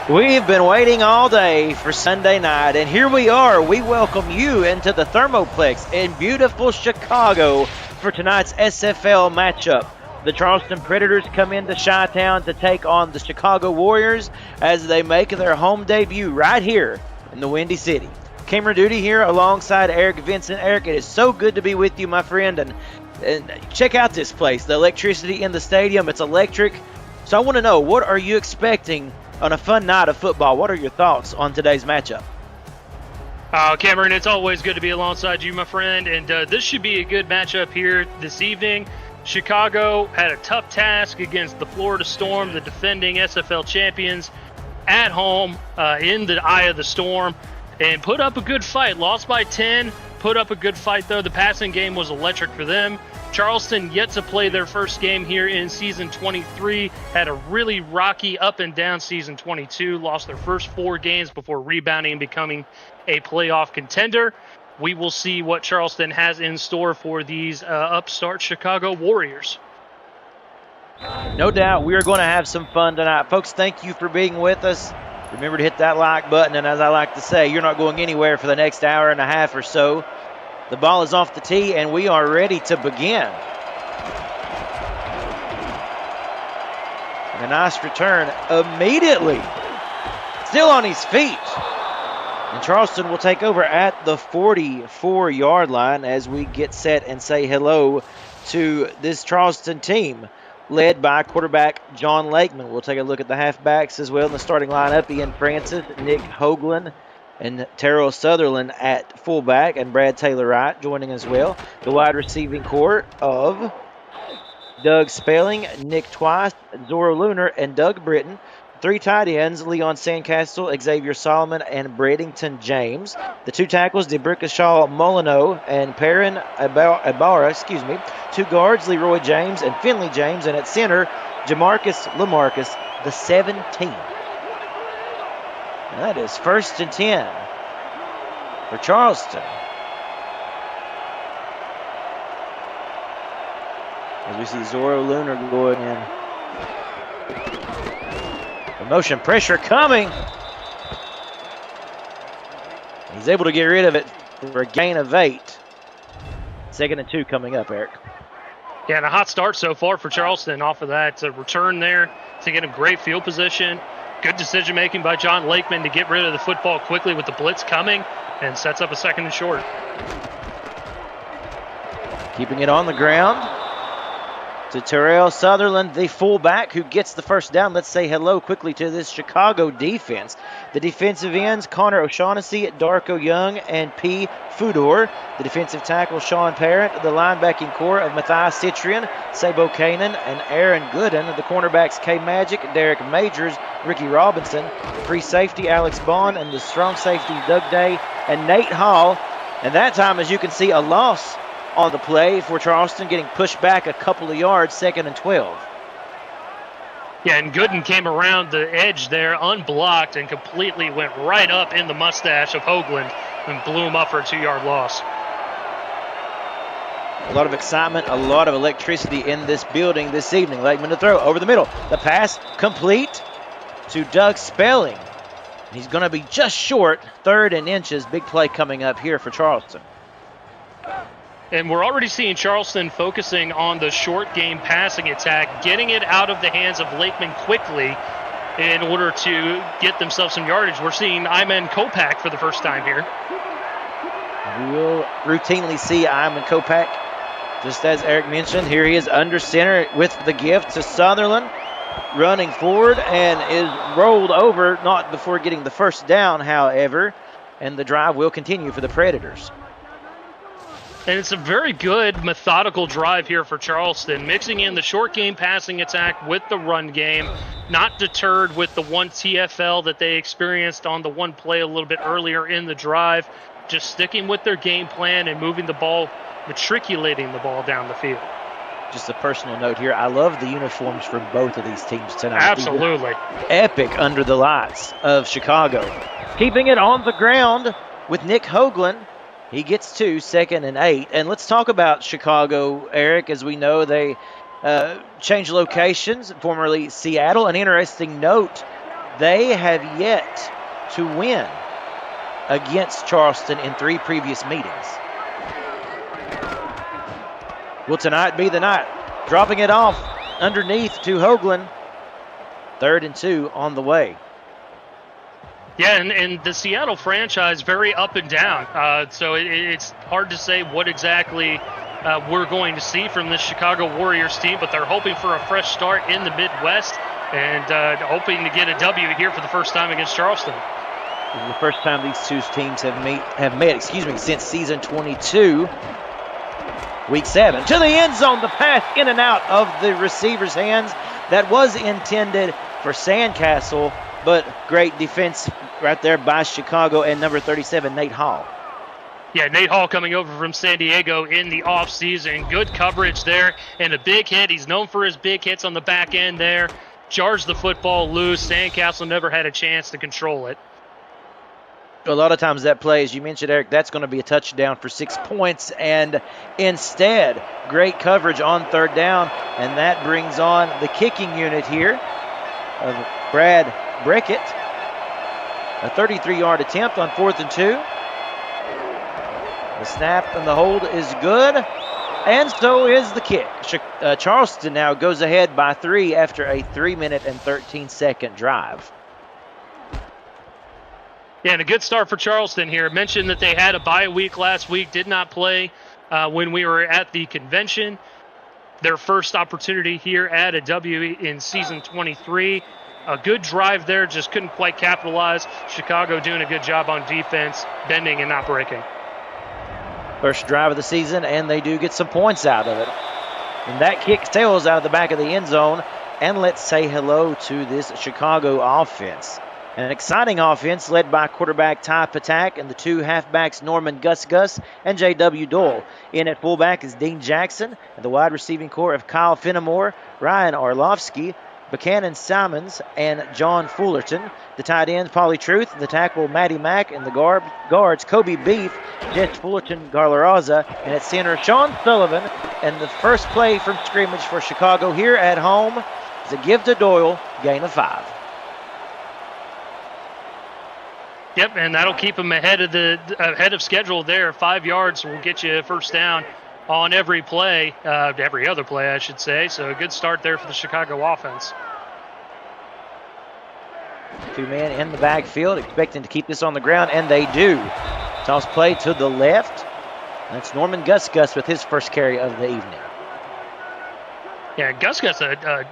We've been waiting all day for Sunday night, and here we are. We welcome you into the Thermoplex in beautiful Chicago for tonight's SFL matchup. The Charleston Predators come into Chi-Town to take on the Chicago Warriors as they make their home debut right here in the Windy City. Camera duty here alongside Eric Vincent. Eric, it is so good to be with you, my friend, and check out this place. The electricity in the stadium, it's electric. So I want to know, what are you expecting on a fun night of football? What are your thoughts on today's matchup? Cameron, it's always good to be alongside you, my friend, and this should be a good matchup here this evening. Chicago had a tough task against the Florida Storm, the defending SFL champions, at home in the eye of the storm, and put up a good fight. Lost by 10, put up a good fight, though. The passing game was electric for them. Charleston yet to play their first game here in season 23, had a really rocky up and down season 22, lost their first 4 games before rebounding and becoming a playoff contender. We will see what Charleston has in store for these upstart Chicago Warriors. No doubt we are going to have some fun tonight. Folks, thank you for being with us. Remember to hit that like button, and as I like to say, you're not going anywhere for the next hour and a half or so. The ball is off the tee, and we are ready to begin. And a nice return immediately. Still on his feet. And Charleston will take over at the 44-yard line as we get set and say hello to this Charleston team, led by quarterback John Lakeman. We'll take a look at the halfbacks as well in the starting lineup. Ian Francis, Nick Hoagland, and Terrell Sutherland at fullback, and Brad Taylor Wright joining as well. The wide receiving core of Doug Spelling, Nick Twice, Zoro Lunar, and Doug Britton. 3 tight ends, Leon Sandcastle, Xavier Solomon, and Bradenton James. The 2 tackles, DeBrickashaw Molyneux and Perrin Ibarra, 2 guards, Leroy James and Finley James, and at center, Jamarcus Lamarcus, the 17. That is 1st and 10 for Charleston. As we see Zoro Lunar going in. The motion pressure coming. He's able to get rid of it for a gain of 8. 2nd and 2 coming up, Eric. Yeah, and a hot start so far for Charleston off of that return there to get him great field position. Good decision-making by John Lakeman to get rid of the football quickly with the blitz coming, and sets up a 2nd and short. Keeping it on the ground to Terrell Sutherland, the fullback, who gets the first down. Let's say hello quickly to this Chicago defense. The defensive ends, Connor O'Shaughnessy, Darko Young, and P. Fudor. The defensive tackle, Sean Parent. The linebacking core of Matthias Citrian, Sabo Kanan, and Aaron Gooden. The cornerbacks, K. Magic, Derek Majors, Ricky Robinson. The free safety, Alex Bond, and the strong safety, Doug Day and Nate Hall. And that time, as you can see, a loss on the play for Charleston, getting pushed back a couple of yards, 2nd and 12. Yeah, and Gooden came around the edge there, unblocked, and completely went right up in the mustache of Hoagland and blew him up for a 2-yard loss. A lot of excitement, a lot of electricity in this building this evening. Lakeman to throw over the middle. The pass complete to Doug Spelling. He's going to be just short, 3rd and inches. Big play coming up here for Charleston. And we're already seeing Charleston focusing on the short game passing attack, getting it out of the hands of Lakeman quickly in order to get themselves some yardage. We're seeing Iman Kopak for the first time here. We'll routinely see Iman Kopak, just as Eric mentioned. Here he is under center with the gift to Sutherland, running forward and is rolled over, not before getting the first down, however, and the drive will continue for the Predators. And it's a very good methodical drive here for Charleston, mixing in the short game passing attack with the run game, not deterred with the one TFL that they experienced on the one play a little bit earlier in the drive, just sticking with their game plan and moving the ball, matriculating the ball down the field. Just a personal note here, I love the uniforms for both of these teams tonight. Absolutely. Epic under the lights of Chicago. Keeping it on the ground with Nick Hoagland. He gets 2, 2nd and 8. And let's talk about Chicago, Eric. As we know, they changed locations, formerly Seattle. An interesting note They have yet to win against Charleston in 3 previous meetings. Will tonight be the night? Dropping it off underneath to Hoagland. 3rd and 2 on the way. Yeah, and the Seattle franchise very up and down. So it's hard to say what exactly we're going to see from this Chicago Warriors team, but they're hoping for a fresh start in the Midwest and hoping to get a W here for the first time against Charleston. This is the first time these two teams have met since season 22. Week 7. To the end zone, the pass in and out of the receiver's hands. That was intended for Sandcastle, but great defense right there by Chicago and number 37, Nate Hall. Yeah, Nate Hall coming over from San Diego in the offseason. Good coverage there and a big hit. He's known for his big hits on the back end there. Jars the football loose. Sandcastle never had a chance to control it. A lot of times that play, as you mentioned, Eric, that's going to be a touchdown for 6 points. And instead, great coverage on 3rd down. And that brings on the kicking unit here of Brad Brickett. A 33-yard attempt on 4th and 2. The snap and the hold is good. And so is the kick. Charleston now goes ahead by 3 after a 3-minute and 13-second drive. Yeah, and a good start for Charleston here. Mentioned that they had a bye week last week, did not play when we were at the convention. Their first opportunity here at a W in season 23. A good drive there, just couldn't quite capitalize. Chicago doing a good job on defense, bending and not breaking. First drive of the season, and they do get some points out of it. And that kick sails out of the back of the end zone. And let's say hello to this Chicago offense. An exciting offense led by quarterback Ty Patak and the 2 halfbacks Norman Gus and J.W. Dole. In at fullback is Dean Jackson and the wide receiving core of Kyle Fenimore, Ryan Orlovsky, Buchanan Simons, and John Fullerton. The tight ends, Pauly Truth, the tackle, Matty Mack, and the guards, Kobe Beef, Jess Fullerton Garlaraza, and at center, Sean Sullivan. And the first play from scrimmage for Chicago here at home is a give to Doyle, gain of 5. Yep, and that'll keep them ahead of schedule there. 5 yards will get you a first down on every play, every other play, I should say. So a good start there for the Chicago offense. 2 men in the backfield, expecting to keep this on the ground, and they do. Toss play to the left. That's Norman Gus with his first carry of the evening. Yeah, Gus a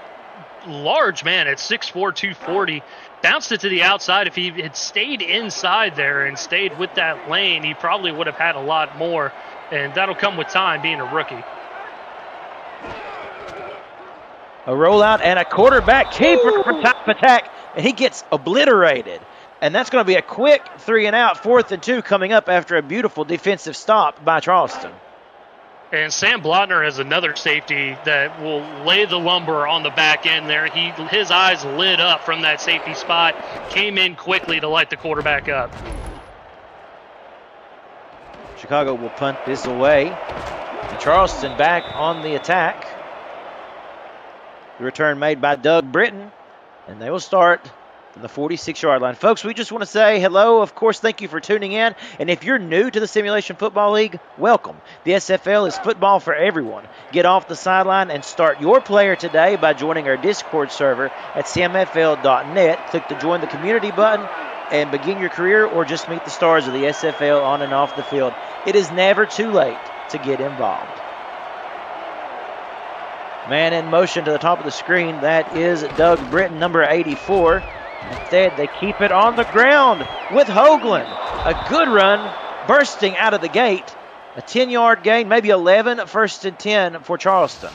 large man at 6'4", 240. Bounced it to the outside. If he had stayed inside there and stayed with that lane, he probably would have had a lot more. And that'll come with time, being a rookie. A rollout and a quarterback keeper for Patak, and he gets obliterated. And that's going to be a quick 3 and out, 4th and 2 coming up after a beautiful defensive stop by Charleston. And Sam Blotner has another safety that will lay the lumber on the back end there. His eyes lit up from that safety spot, came in quickly to light the quarterback up. Chicago will punt this away. And Charleston back on the attack. The return made by Doug Britton, and they will start from the 46-yard line. Folks, we just want to say hello. Of course, thank you for tuning in. And if you're new to the Simulation Football League, welcome. The SFL is football for everyone. Get off the sideline and start your player today by joining our Discord server at simfl.net. Click the Join the Community button and begin your career, or just meet the stars of the SFL on and off the field. It is never too late to get involved. Man in motion to the top of the screen. That is Doug Britton, number 84. Instead, they keep it on the ground with Hoagland. A good run, bursting out of the gate. A 10-yard gain, maybe 11, 1st and 10 for Charleston.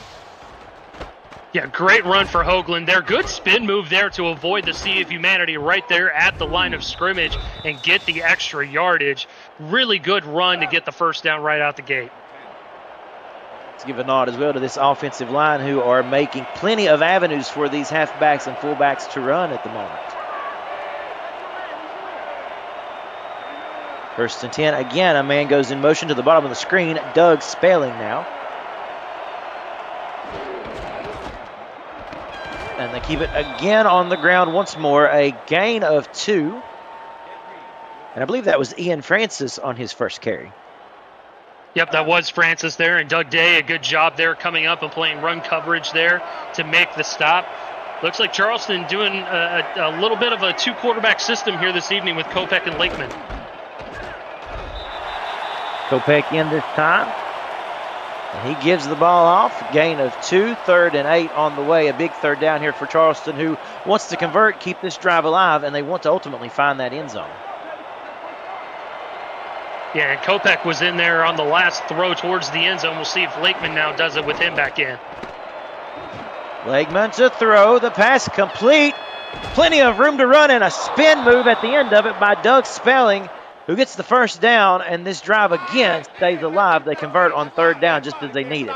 Yeah, great run for Hoagland there. Good spin move there to avoid the Sea of Humanity right there at the line of scrimmage and get the extra yardage. Really good run to get the first down right out the gate. Let's give a nod as well to this offensive line, who are making plenty of avenues for these halfbacks and fullbacks to run at the moment. 1st and 10. Again, a man goes in motion to the bottom of the screen. Doug Spelling now. and they keep it again on the ground once more. A gain of 2. And I believe that was Ian Francis on his first carry. Yep, that was Francis there, and Doug Day, a good job there coming up and playing run coverage there to make the stop. Looks like Charleston doing a little bit of a 2-quarterback system here this evening with Kopech and Lakeman. Kopech in this time. And he gives the ball off. Gain of 2, 3rd and 8 on the way. A big third down here for Charleston, who wants to convert, keep this drive alive, and they want to ultimately find that end zone. Yeah, and Kopech was in there on the last throw towards the end zone. We'll see if Lakeman now does it with him back in. Lakeman to throw. The pass complete. Plenty of room to run and a spin move at the end of it by Doug Spelling, who gets the first down, and this drive again stays alive. They convert on 3rd down just as they needed.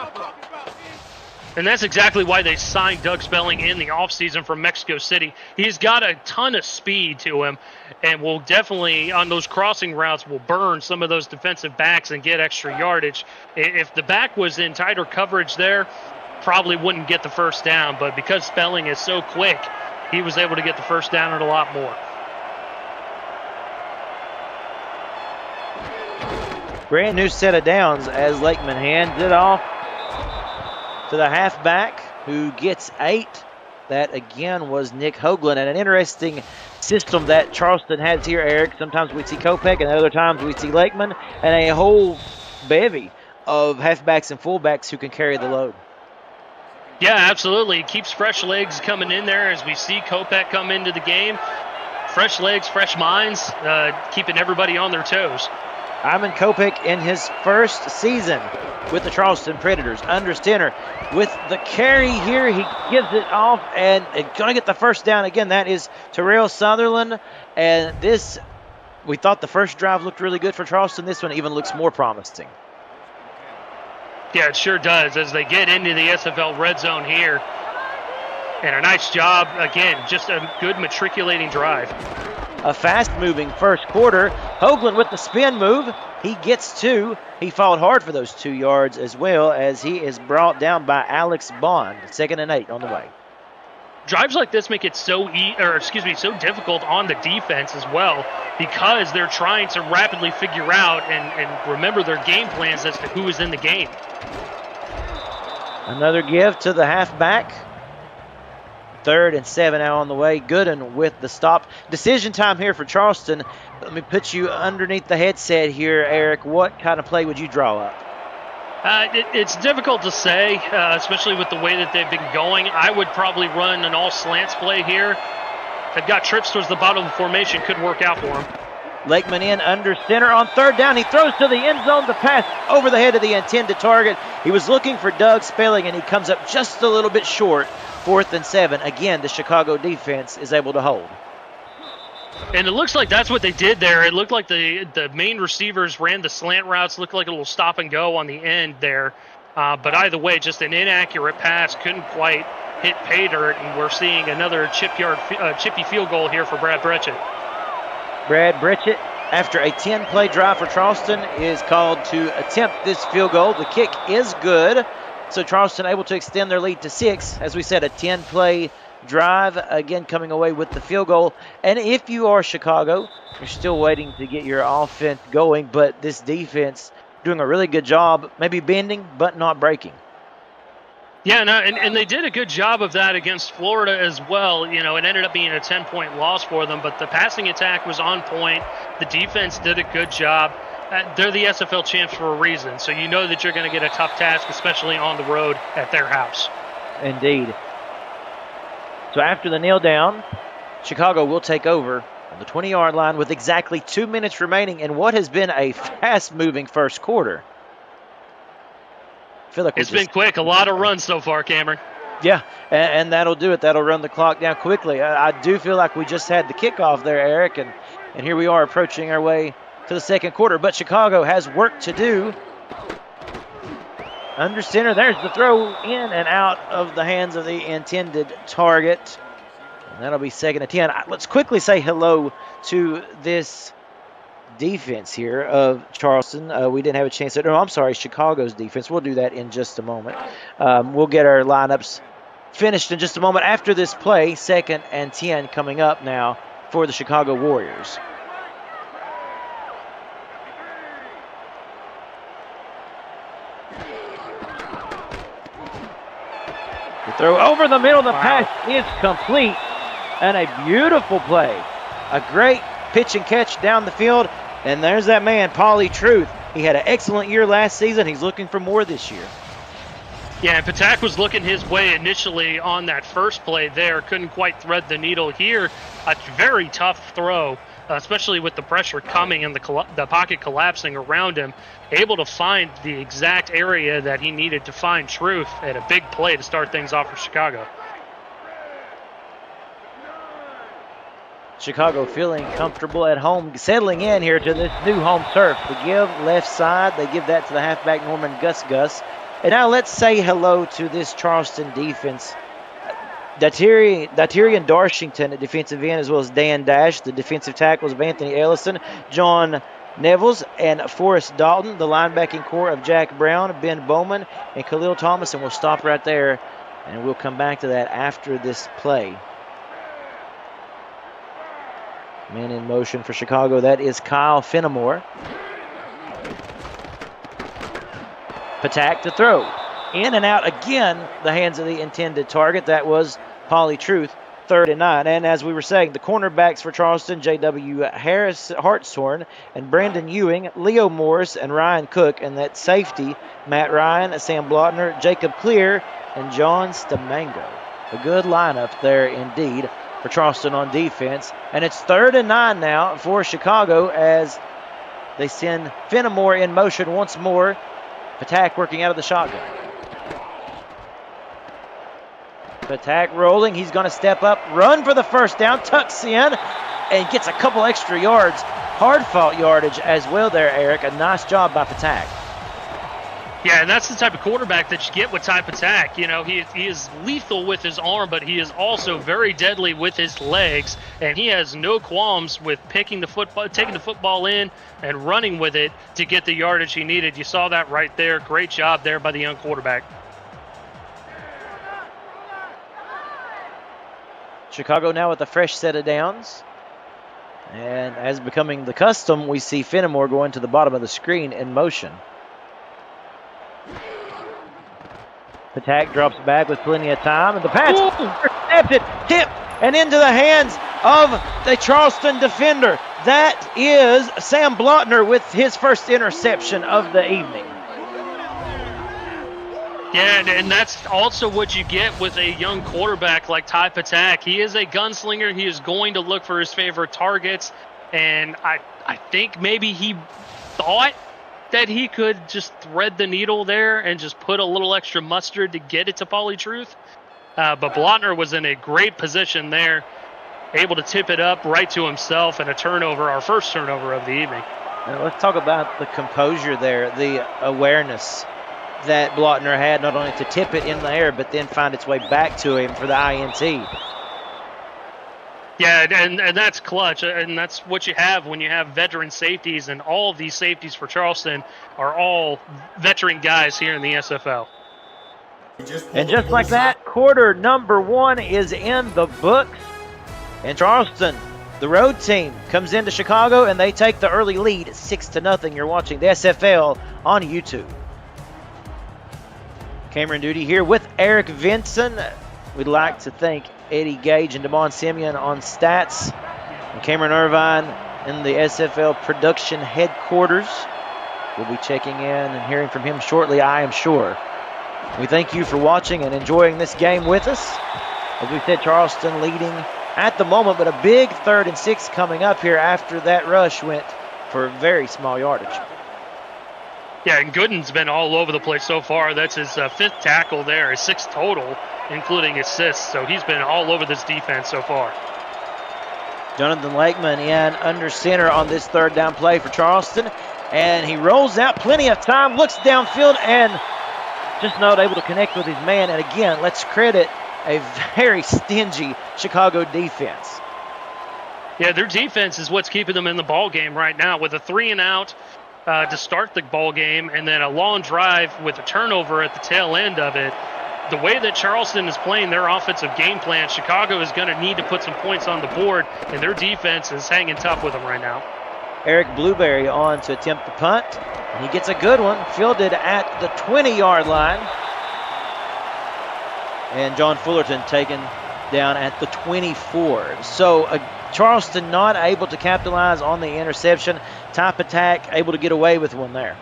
And that's exactly why they signed Doug Spelling in the offseason from Mexico City. He's got a ton of speed to him, and will definitely, on those crossing routes, will burn some of those defensive backs and get extra yardage. If the back was in tighter coverage there, probably wouldn't get the first down, but because Spelling is so quick, he was able to get the first down and a lot more. Brand new set of downs as Lakeman hands it off to the halfback, who gets 8. That again was Nick Hoagland, and an interesting system that Charleston has here, Eric. Sometimes we see Kopech, and other times we see Lakeman, and a whole bevy of halfbacks and fullbacks who can carry the load. Yeah, absolutely. It keeps fresh legs coming in there as we see Kopech come into the game. Fresh legs, fresh minds, keeping everybody on their toes. Ivan Kopech in his first season with the Charleston Predators under center. With the carry here, he gives it off and going to get the first down again. That is Terrell Sutherland. And this, we thought the first drive looked really good for Charleston. This one even looks more promising. Yeah, it sure does as they get into the SFL red zone here. And a nice job, again, just a good matriculating drive. A fast-moving first quarter. Hoagland with the spin move. He gets 2. He fought hard for those 2 yards as well as he is brought down by Alex Bond. 2nd and 8 on the way. Drives like this make it so so difficult on the defense as well because they're trying to rapidly figure out and remember their game plans as to who is in the game. Another give to the halfback. 3rd and 7 now on the way. Gooden with the stop. Decision time here for Charleston. Let me put you underneath the headset here, Eric. What kind of play would you draw up? It's difficult to say, especially with the way that they've been going. I would probably run an all slants play here. They've got trips towards the bottom of the formation. Could work out for them. Lakeman in under center on 3rd down. He throws to the end zone. The pass over the head of the intended target. He was looking for Doug Spelling, and he comes up just a little bit short. 4th and 7. Again, the Chicago defense is able to hold. And it looks like that's what they did there. It looked like the main receivers ran the slant routes. Looked like a little stop and go on the end there. But either way, just an inaccurate pass. Couldn't quite hit pay dirt. And we're seeing another chippy field goal here for Brad Bretchett. Brad Bretchett, after a 10-play drive for Charleston, is called to attempt this field goal. The kick is good. So Charleston able to extend their lead to 6. As we said, a 10-play drive, again coming away with the field goal. And if you are Chicago, you're still waiting to get your offense going, but this defense doing a really good job, maybe bending but not breaking. Yeah, no, and they did a good job of that against Florida as well. You know, it ended up being a 10-point loss for them, but the passing attack was on point. The defense did a good job. They're the SFL champs for a reason, so you know that you're going to get a tough task, especially on the road at their house. Indeed. So after the kneel down, Chicago will take over on the 20-yard line with exactly 2 minutes remaining in what has been a fast-moving first quarter. I feel like it's been quick. A lot of runs so far, Cameron. Yeah, and that'll do it. That'll run the clock down quickly. I do feel like we just had the kickoff there, Eric, and here we are approaching our way to the second quarter, but Chicago has work to do. Under center, there's the throw in and out of the hands of the intended target. And that'll be 2nd and 10. Let's quickly say hello to this defense here of Charleston. We didn't have a chance to, no, I'm sorry, Chicago's defense. We'll do that in just a moment. We'll get our lineups finished in just a moment after this play. 2nd and 10 coming up now for the Chicago Warriors. The throw over the middle. The pass is complete. And a beautiful play. A great pitch and catch down the field. And there's that man, Paulie Truth. He had an excellent year last season. He's looking for more this year. Yeah, and Patak was looking his way initially on that first play there. Couldn't quite thread the needle here. A very tough throw, especially with the pressure coming and the pocket collapsing around him. Able to find the exact area that he needed to find Truth, and a big play to start things off for Chicago. Chicago feeling comfortable at home, settling in here to this new home turf. The give left side, they give that to the halfback Norman Gus. And now let's say hello to this Charleston defense. Daterian Darshington at defensive end, as well as Dan Dash, the defensive tackles of Anthony Ellison, John Nevels, and Forrest Dalton, the linebacking core of Jack Brown, Ben Bowman, and Khalil Thomas. And we'll stop right there, and we'll come back to that after this play. Man in motion for Chicago, that is Kyle Fenimore. Patak to throw. In and out again, the hands of the intended target. That was Paulie Truth, 3rd and 9. And as we were saying, the cornerbacks for Charleston, J.W. Hartshorn and Brandon Ewing, Leo Morris and Ryan Cook. And that safety, Matt Ryan, Sam Blotner, Jacob Clear, and John Stamango. A good lineup there indeed for Charleston on defense. And it's 3rd and 9 now for Chicago as they send Fenimore in motion once more. Patak working out of the shotgun. Patak rolling. He's going to step up, run for the first down, tucks in, and gets a couple extra yards. Hard-fought yardage as well there, Eric. A nice job by Patak. Yeah, and that's the type of quarterback that you get with Ty Patak. You know, he is lethal with his arm, but he is also very deadly with his legs, and he has no qualms with taking the football in and running with it to get the yardage he needed. You saw that right there. Great job there by the young quarterback. Chicago now with a fresh set of downs. And as becoming the custom, we see Fenimore going to the bottom of the screen in motion. Patak drops back with plenty of time, and the pass intercepted, tipped, and into the hands of the Charleston defender. That is Sam Blotner with his first interception of the evening. Yeah, and that's also what you get with a young quarterback like Ty Patak. He is a gunslinger. He is going to look for his favorite targets, and I think maybe he thought that he could just thread the needle there and just put a little extra mustard to get it to Paulie Truth. But Blotner was in a great position there, able to tip it up right to himself, and a turnover, our first turnover of the evening. Now let's talk about the composure there, the awareness that Blotner had, not only to tip it in the air, but then find its way back to him for the INT. Yeah, and that's clutch, and that's what you have when you have veteran safeties, and all of these safeties for Charleston are all veteran guys here in the SFL. And just like that, quarter number 1 is in the books. And Charleston, the road team, comes into Chicago, and they take the early lead 6-0. You're watching the SFL on YouTube. Cameron Duty here with Eric Vinson. We'd like to thank Eddie Gage and Damon Simeon on stats, and Cameron Irvine in the SFL production headquarters. We'll be checking in and hearing from him shortly, I am sure. We thank you for watching and enjoying this game with us. As we said, Charleston leading at the moment, but a big 3rd and 6 coming up here after that rush went for very small yardage. Yeah, and Gooden's been all over the place so far. That's his 5th tackle there, his 6th total, including assists. So he's been all over this defense so far. Jonathan Lakeman in under center on this 3rd down play for Charleston. And he rolls out plenty of time, looks downfield, and just not able to connect with his man. And again, let's credit a very stingy Chicago defense. Yeah, their defense is what's keeping them in the ball game right now, with a 3-and-out to start the ball game, and then a long drive with a turnover at the tail end of it. the way that Charleston is playing their offensive game plan, Chicago is going to need to put some points on the board, and their defense is hanging tough with them right now. Eric Blueberry on to attempt the punt. He gets a good one, fielded at the 20-yard line. And John Fullerton taken down at the 24. So Charleston not able to capitalize on the interception. Top attack, able to get away with one there.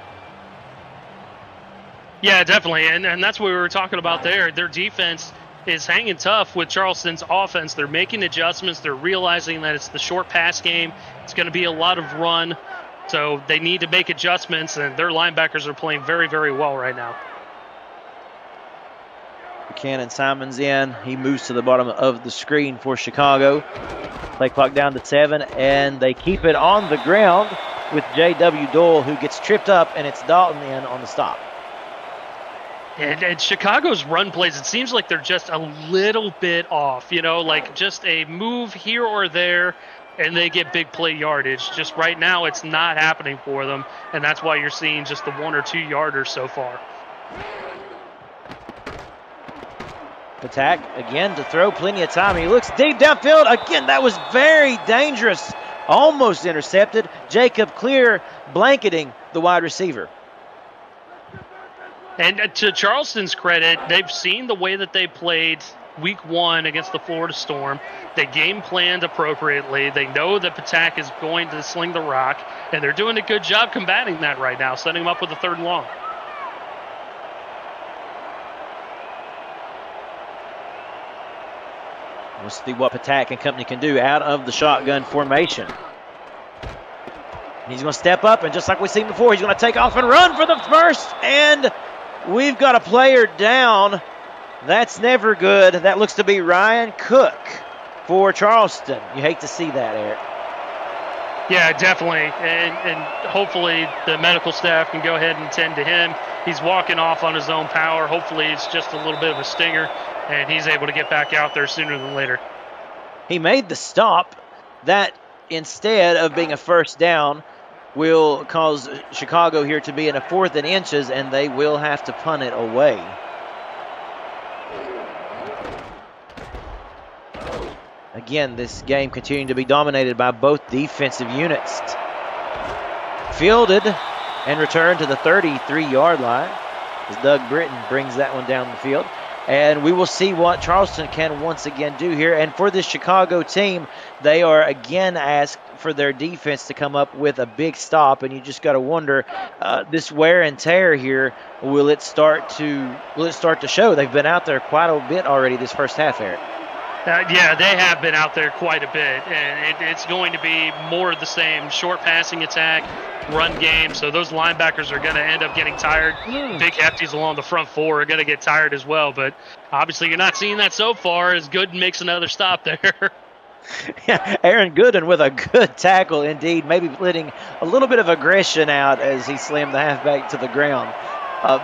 Yeah, definitely, and that's what we were talking about there. Their defense is hanging tough with Charleston's offense. They're making adjustments. They're realizing that it's the short pass game. It's going to be a lot of run, so they need to make adjustments, and their linebackers are playing very, very well right now. Buchanan Simons in. He moves to the bottom of the screen for Chicago. Play clock down to 7, and they keep it on the ground with J.W. Doyle, who gets tripped up, and it's Dalton in on the stop. And Chicago's run plays, it seems like they're just a little bit off, like just a move here or there, and they get big play yardage. Just right now, it's not happening for them, and that's why you're seeing just the 1 or 2 yarders so far. Attack again to throw, plenty of time. He looks deep downfield. Again, that was very dangerous. Almost intercepted. Jacob Clear blanketing the wide receiver. And to Charleston's credit, they've seen the way that they played week 1 against the Florida Storm. They game planned appropriately. They know that Patak is going to sling the rock, and they're doing a good job combating that right now, setting them up with a 3rd and long. We'll see what Patak and company can do out of the shotgun formation. He's going to step up, and just like we've seen before, he's going to take off and run for the first, and we've got a player down. That's never good. That looks to be Ryan Cook for Charleston. You hate to see that, Eric. Yeah, definitely. And hopefully the medical staff can go ahead and tend to him. He's walking off on his own power. Hopefully it's just a little bit of a stinger, and he's able to get back out there sooner than later. He made the stop. That, instead of being a first down, will cause Chicago here to be in a 4th and inches, and they will have to punt it away. Again, this game continuing to be dominated by both defensive units. Fielded and returned to the 33-yard line as Doug Britton brings that one down the field. And we will see what Charleston can once again do here. And for this Chicago team, they are again asked for their defense to come up with a big stop. And you just got to wonder, this wear and tear here, will it start to show? They've been out there quite a bit already this first half, Eric. Yeah, they have been out there quite a bit, and it's going to be more of the same. Short passing attack, run game, so those linebackers are going to end up getting tired. Big hefties along the front 4 are going to get tired as well, but obviously you're not seeing that so far as Gooden makes another stop there. Yeah, Aaron Gooden with a good tackle indeed, maybe letting a little bit of aggression out as he slammed the halfback to the ground.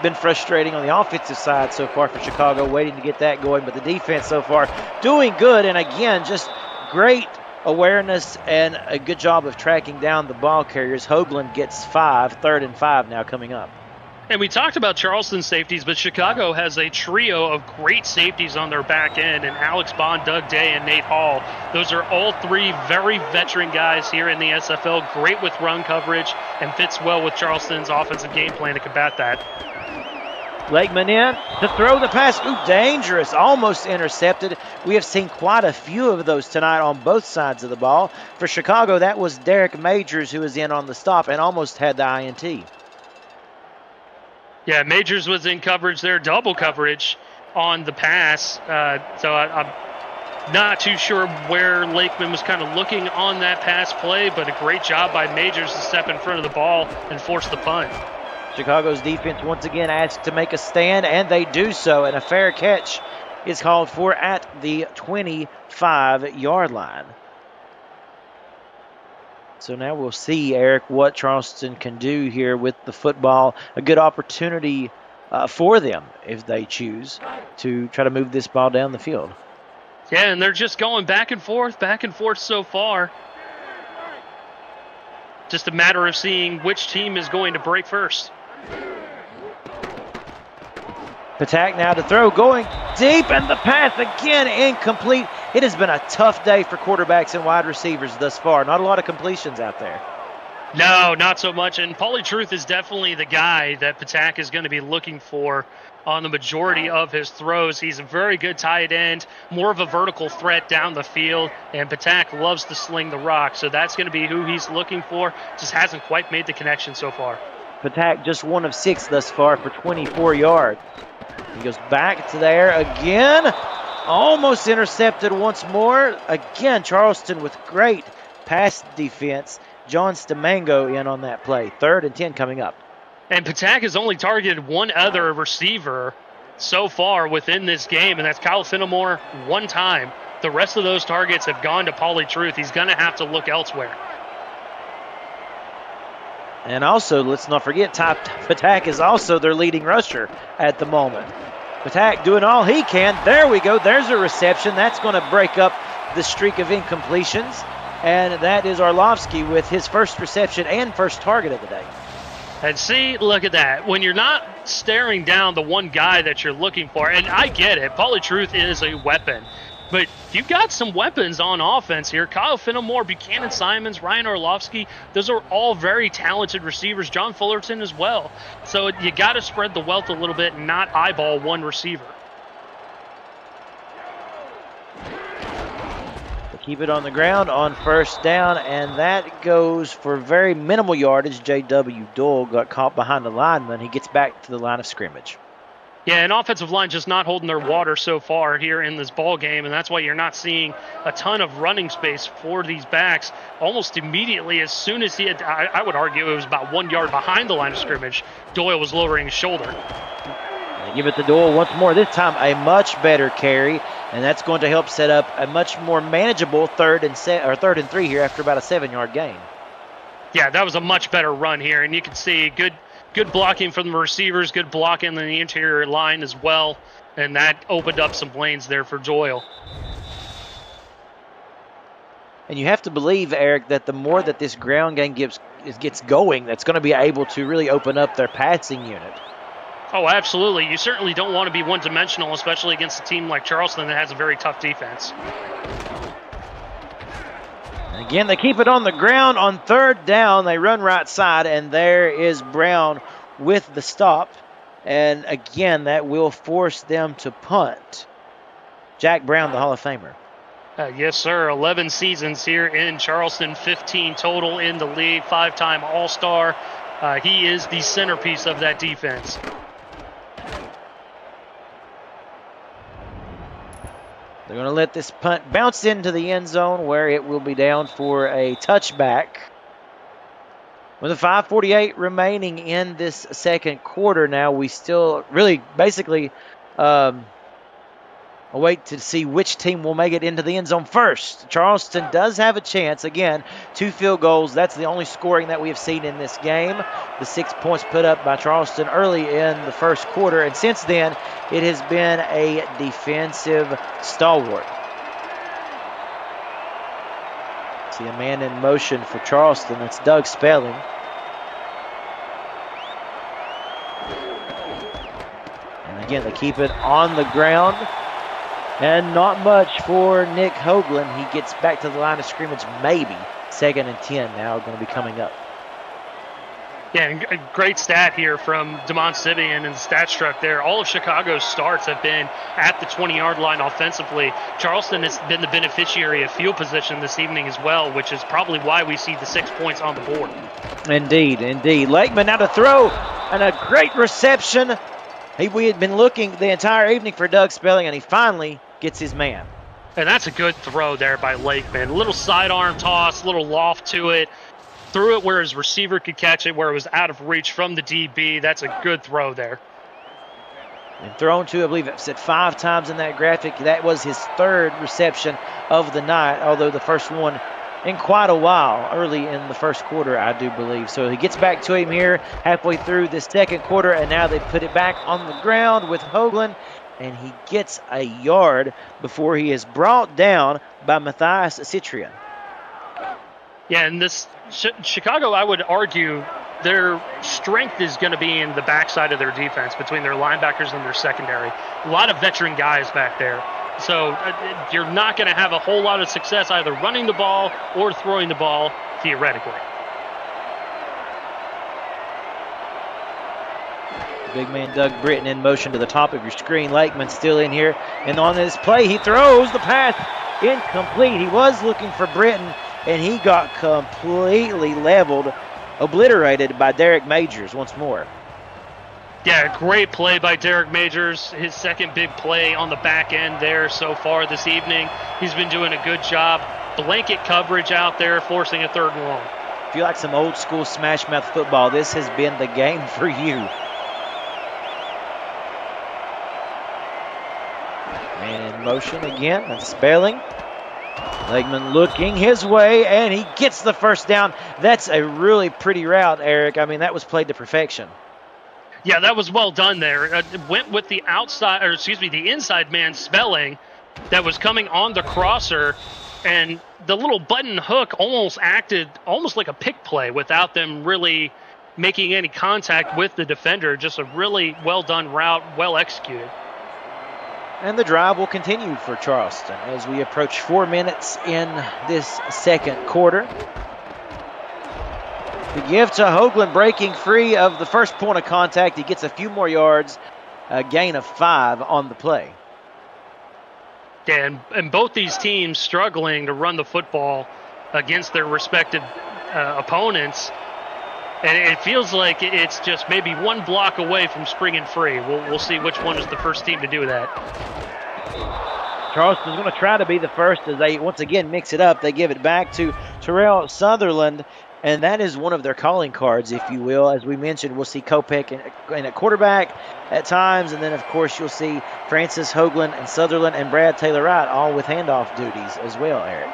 Been frustrating on the offensive side so far for Chicago, waiting to get that going. But the defense so far doing good. And again, just great awareness and a good job of tracking down the ball carriers. Hoagland gets 5, 3rd and 5 now coming up. And we talked about Charleston safeties, but Chicago has a trio of great safeties on their back end, and Alex Bond, Doug Day, and Nate Hall. Those are all 3 very veteran guys here in the SFL, great with run coverage, and fits well with Charleston's offensive game plan to combat that. Lakeman in to throw the pass. Ooh, dangerous. Almost intercepted. We have seen quite a few of those tonight on both sides of the ball. For Chicago, that was Derek Majors who was in on the stop and almost had the INT. Yeah, Majors was in coverage there, double coverage on the pass. So I'm not too sure where Lakeman was kind of looking on that pass play, but a great job by Majors to step in front of the ball and force the punt. Chicago's defense once again asked to make a stand, and they do so, and a fair catch is called for at the 25-yard line. So now we'll see, Eric, what Charleston can do here with the football. A good opportunity for them if they choose to try to move this ball down the field. Yeah, and they're just going back and forth so far. Just a matter of seeing which team is going to break first. Patak now to throw, going deep, and the pass again incomplete. It has been a tough day for quarterbacks and wide receivers thus far. Not a lot of completions out there. No, not so much. And Pauly Truth is definitely the guy that Patak is going to be looking for on the majority of his throws. He's a very good tight end, more of a vertical threat down the field, and Patak loves to sling the rock. So that's going to be who he's looking for. Just hasn't quite made the connection so far. Patak just 1 of 6 thus far for 24 yards. He goes back to there again. Almost intercepted once more. Again, Charleston with great pass defense. John Stamango in on that play. 3rd and 10 coming up. And Patak has only targeted one other receiver so far within this game, and that's Kyle Fenimore one time. The rest of those targets have gone to Pauly Truth. He's going to have to look elsewhere. And also, let's not forget, Patak is also their leading rusher at the moment. Patak doing all he can. There we go. There's a reception. That's going to break up the streak of incompletions. And that is Arlovsky with his first reception and first target of the day. And see, look at that. When you're not staring down the one guy that you're looking for, and I get it, Pauly Truth is a weapon. But you've got some weapons on offense here. Kyle Fenimore, Buchanan Simons, Ryan Arlovsky, those are all very talented receivers. John Fullerton as well. So you got to spread the wealth a little bit and not eyeball one receiver. They keep it on the ground on first down, and that goes for very minimal yardage. J.W. Doyle got caught behind the lineman. He gets back to the line of scrimmage. Yeah, an offensive line just not holding their water so far here in this ball game, and that's why you're not seeing a ton of running space for these backs. Almost immediately, as soon as he had, I would argue it was about 1 yard behind the line of scrimmage, Doyle was lowering his shoulder. They give it to Doyle once more. This time, a much better carry, and that's going to help set up a much more manageable 3rd and 3 here after about a 7-yard gain. Yeah, that was a much better run here, and you can see good blocking from the receivers, good blocking in the interior line as well, and that opened up some lanes there for Doyle. And you have to believe, Eric, that the more that this ground game gets going, that's going to be able to really open up their passing unit. Oh, absolutely. You certainly don't want to be one-dimensional, especially against a team like Charleston that has a very tough defense. Again, they keep it on the ground on 3rd down. They run right side, and there is Brown with the stop. And again, that will force them to punt. Jack Brown, the Hall of Famer. Yes, sir. 11 seasons here in Charleston, 15 total in the league, 5-time All-Star. He is the centerpiece of that defense. They're going to let this punt bounce into the end zone where it will be down for a touchback. With a 5:48 remaining in this second quarter now, we still really basically wait to see which team will make it into the end zone first. Charleston does have a chance. Again, 2 field goals. That's the only scoring that we have seen in this game. The 6 points put up by Charleston early in the first quarter. And since then, it has been a defensive stalwart. See a man in motion for Charleston. That's Doug Spelling. And again, they keep it on the ground. And not much for Nick Hoagland. He gets back to the line of scrimmage, maybe. 2nd and 10 now going to be coming up. Yeah, and a great stat here from Damon Sibian and the stat truck there. All of Chicago's starts have been at the 20-yard line offensively. Charleston has been the beneficiary of field position this evening as well, which is probably why we see the 6 points on the board. Indeed, indeed. Lakeman now to throw, and a great reception. We had been looking the entire evening for Doug Spelling, and he finally gets his man. And that's a good throw there by Lakeman. A little sidearm toss, a little loft to it. Threw it where his receiver could catch it, where it was out of reach from the DB. That's a good throw there. And thrown to, I believe it said 5 times in that graphic. That was his 3rd reception of the night, although the first one in quite a while, early in the first quarter, I do believe. So he gets back to him here halfway through the second quarter, and now they put it back on the ground with Hoagland, and he gets a yard before he is brought down by Matthias Citrian. Yeah, and this Chicago, I would argue, their strength is going to be in the backside of their defense, between their linebackers and their secondary. A lot of veteran guys back there. So you're not going to have a whole lot of success either running the ball or throwing the ball, theoretically. Big man Doug Britton in motion to the top of your screen. Lakeman still in here. And on this play, he throws the pass incomplete. He was looking for Britton, and he got completely leveled, obliterated by Derek Majors once more. Yeah, great play by Derek Majors. His second big play on the back end there so far this evening. He's been doing a good job. Blanket coverage out there, forcing a 3rd and long. If you like some old school smash mouth football, this has been the game for you. And in motion again, and Spelling. Lakeman looking his way, and he gets the first down. That's a really pretty route, Eric. I mean, that was played to perfection. Yeah, that was well done there. It went with the the inside man Spelling that was coming on the crosser, and the little button hook almost acted almost like a pick play without them really making any contact with the defender. Just a really well done route, well executed. And the drive will continue for Charleston as we approach 4 minutes in this second quarter. The give to Hoagland, breaking free of the first point of contact. He gets a few more yards, a gain of 5 on the play. Yeah, and both these teams struggling to run the football against their respective opponents. And it feels like it's just maybe one block away from springing free. We'll see which one is the first team to do that. Charleston's going to try to be the first as they once again mix it up. They give it back to Terrell Sutherland, and that is one of their calling cards, if you will. As we mentioned, we'll see Kopech in at quarterback at times, and then, of course, you'll see Francis Hoagland and Sutherland and Brad Taylor-Wright all with handoff duties as well, Eric.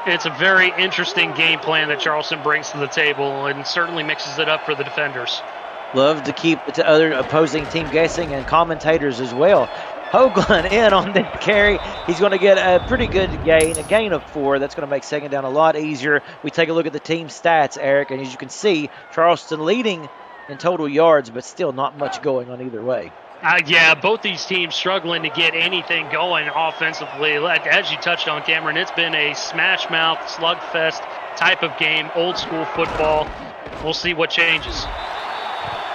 It's a very interesting game plan that Charleston brings to the table and certainly mixes it up for the defenders. Love to keep the other opposing team guessing, and commentators as well. Hoagland in on this carry. He's going to get a pretty good gain, a gain of 4. That's going to make second down a lot easier. We take a look at the team stats, Eric, and as you can see, Charleston leading in total yards, but still not much going on either way. Yeah, both these teams struggling to get anything going offensively. As you touched on, Cameron, it's been a smash mouth, slugfest type of game, old school football. We'll see what changes.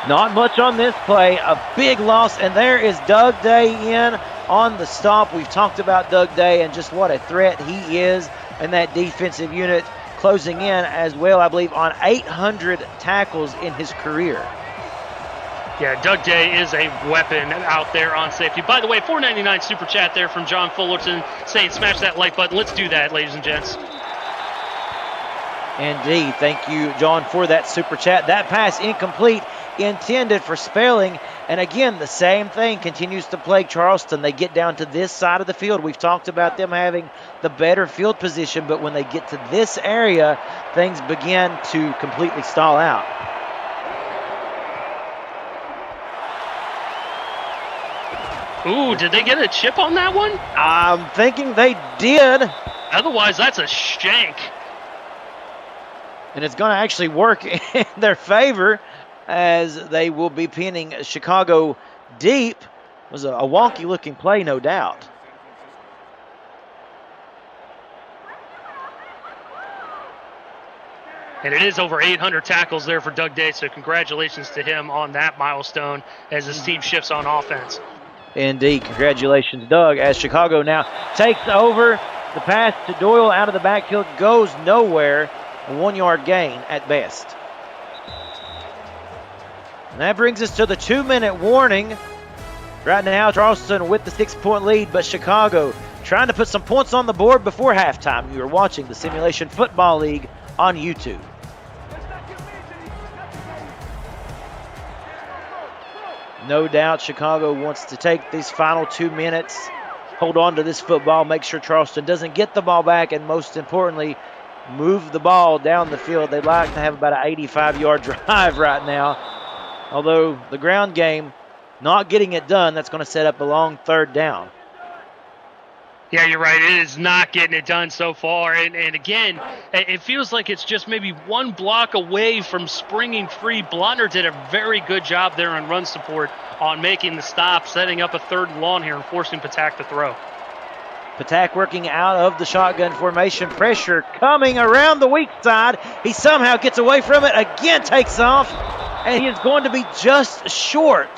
Not much on this play. A big loss, and there is Doug Day in on the stop. We've talked about Doug Day and just what a threat he is in that defensive unit, closing in as well, I believe, on 800 tackles in his career. Yeah, Doug Day is a weapon out there on safety. By the way, $4.99 super chat there from John Fullerton saying smash that like button. Let's do that, ladies and gents. Indeed. Thank you, John, for that super chat. That pass incomplete, intended for Spelling. And again, the same thing continues to plague Charleston. They get down to this side of the field. We've talked about them having the better field position, but when they get to this area, things begin to completely stall out. Ooh, did they get a chip on that one? I'm thinking they did. Otherwise, that's a shank. And it's going to actually work in their favor as they will be pinning Chicago deep. It was a wonky-looking play, no doubt. And it is over 800 tackles there for Doug Day, so congratulations to him on that milestone as his team shifts on offense. Indeed. Congratulations, Doug, as Chicago now takes over. The pass to Doyle out of the backfield goes nowhere. A 1-yard gain at best. And that brings us to the 2-minute warning. Right now, Charleston with the 6-point lead, but Chicago trying to put some points on the board before halftime. You are watching the Simulation Football League on YouTube. No doubt Chicago wants to take these final 2 minutes, hold on to this football, make sure Charleston doesn't get the ball back, and most importantly, move the ball down the field. They'd like to have about an 85-yard drive right now. Although the ground game, not getting it done, that's going to set up a long 3rd down. Yeah, you're right. It is not getting it done so far. And again, it feels like it's just maybe one block away from springing free. Blotner did a very good job there on run support on making the stop, setting up a 3rd and long here and forcing Patak to throw. Patak working out of the shotgun formation. Pressure coming around the weak side. He somehow gets away from it. Again takes off. And he is going to be just short.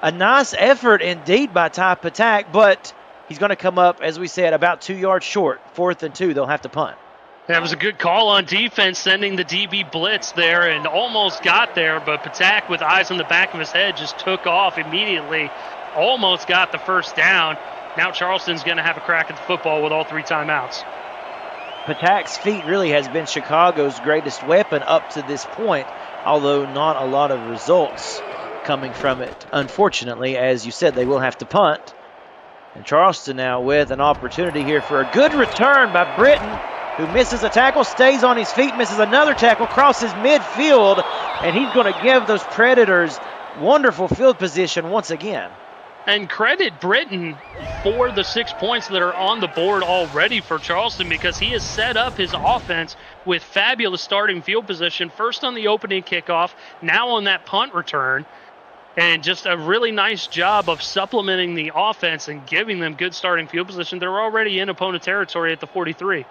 A nice effort indeed by Ty Patak, but he's going to come up, as we said, about 2 yards short. 4th and 2, they'll have to punt. That was a good call on defense, sending the DB blitz there and almost got there, but Patak, with eyes on the back of his head, just took off immediately. Almost got the first down. Now Charleston's going to have a crack at the football with all 3 timeouts. Patak's feet really has been Chicago's greatest weapon up to this point, although not a lot of results coming from it. Unfortunately, as you said, they will have to punt. And Charleston now with an opportunity here for a good return by Britton, who misses a tackle, stays on his feet, misses another tackle, crosses midfield, and he's going to give those Predators wonderful field position once again. And credit Britton for the 6 points that are on the board already for Charleston, because he has set up his offense with fabulous starting field position, first on the opening kickoff, now on that punt return. And just a really nice job of supplementing the offense and giving them good starting field position. They're already in opponent territory at the 43.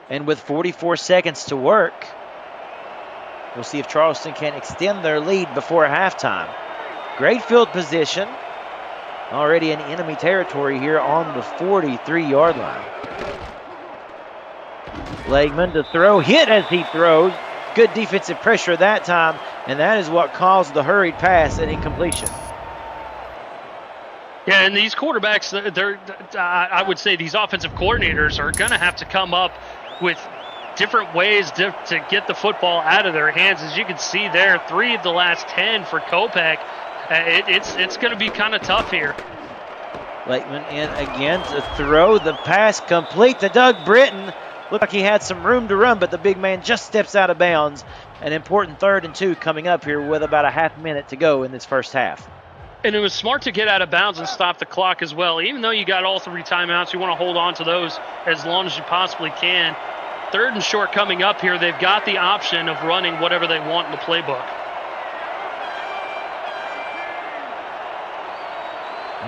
And with 44 seconds to work, we'll see if Charleston can extend their lead before halftime. Great field position. Already in enemy territory here on the 43-yard line. Legman to throw, hit as he throws. Good defensive pressure that time, and that is what caused the hurried pass and incompletion. Yeah, and these quarterbacks, I would say these offensive coordinators are going to have to come up with different ways to get the football out of their hands. As you can see there, 3 of the last 10 for Kopech. It's going to be kind of tough here. Lakeman in again to throw. The pass complete to Doug Britton. Looked like he had some room to run, but the big man just steps out of bounds. An important 3rd and 2 coming up here with about a half minute to go in this first half. And it was smart to get out of bounds and stop the clock as well. Even though you got all 3 timeouts, you want to hold on to those as long as you possibly can. 3rd and short coming up here. They've got the option of running whatever they want in the playbook.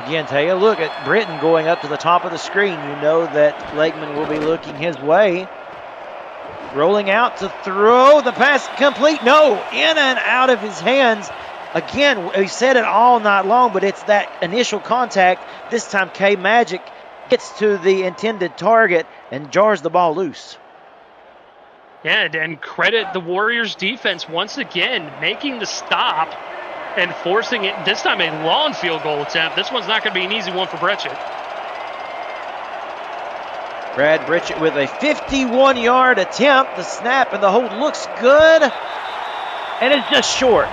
Again, take a look at Britton going up to the top of the screen. You know that Lakeman will be looking his way. Rolling out to throw. The pass complete. No, in and out of his hands. Again, we said it all night long, but it's that initial contact. This time K-Magic gets to the intended target and jars the ball loose. Yeah, and credit the Warriors defense once again, making the stop and forcing it, this time a long field goal attempt. This one's not going to be an easy one for Bretchett. Brad Bretchett with a 51-yard attempt. The snap and the hold looks good. And it's just short.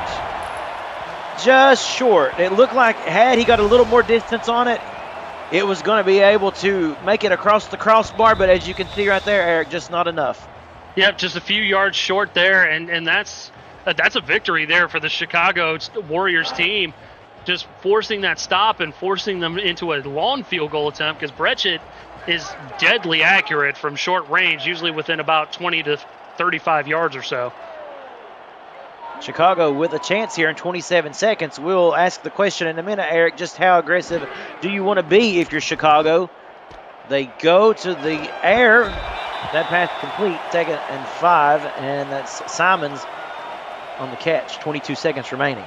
Just short. It looked like had he got a little more distance on it, it was going to be able to make it across the crossbar. But as you can see right there, Eric, just not enough. Yep, just a few yards short there. And that's a victory there for the Chicago Warriors team. Just forcing that stop and forcing them into a long field goal attempt, because Bretchett is deadly accurate from short range, usually within about 20 to 35 yards or so. Chicago with a chance here in 27 seconds. We'll ask the question in a minute, Eric, just how aggressive do you want to be if you're Chicago? They go to the air. That pass complete, 2nd and 5, and that's Simons on the catch. 22 seconds remaining.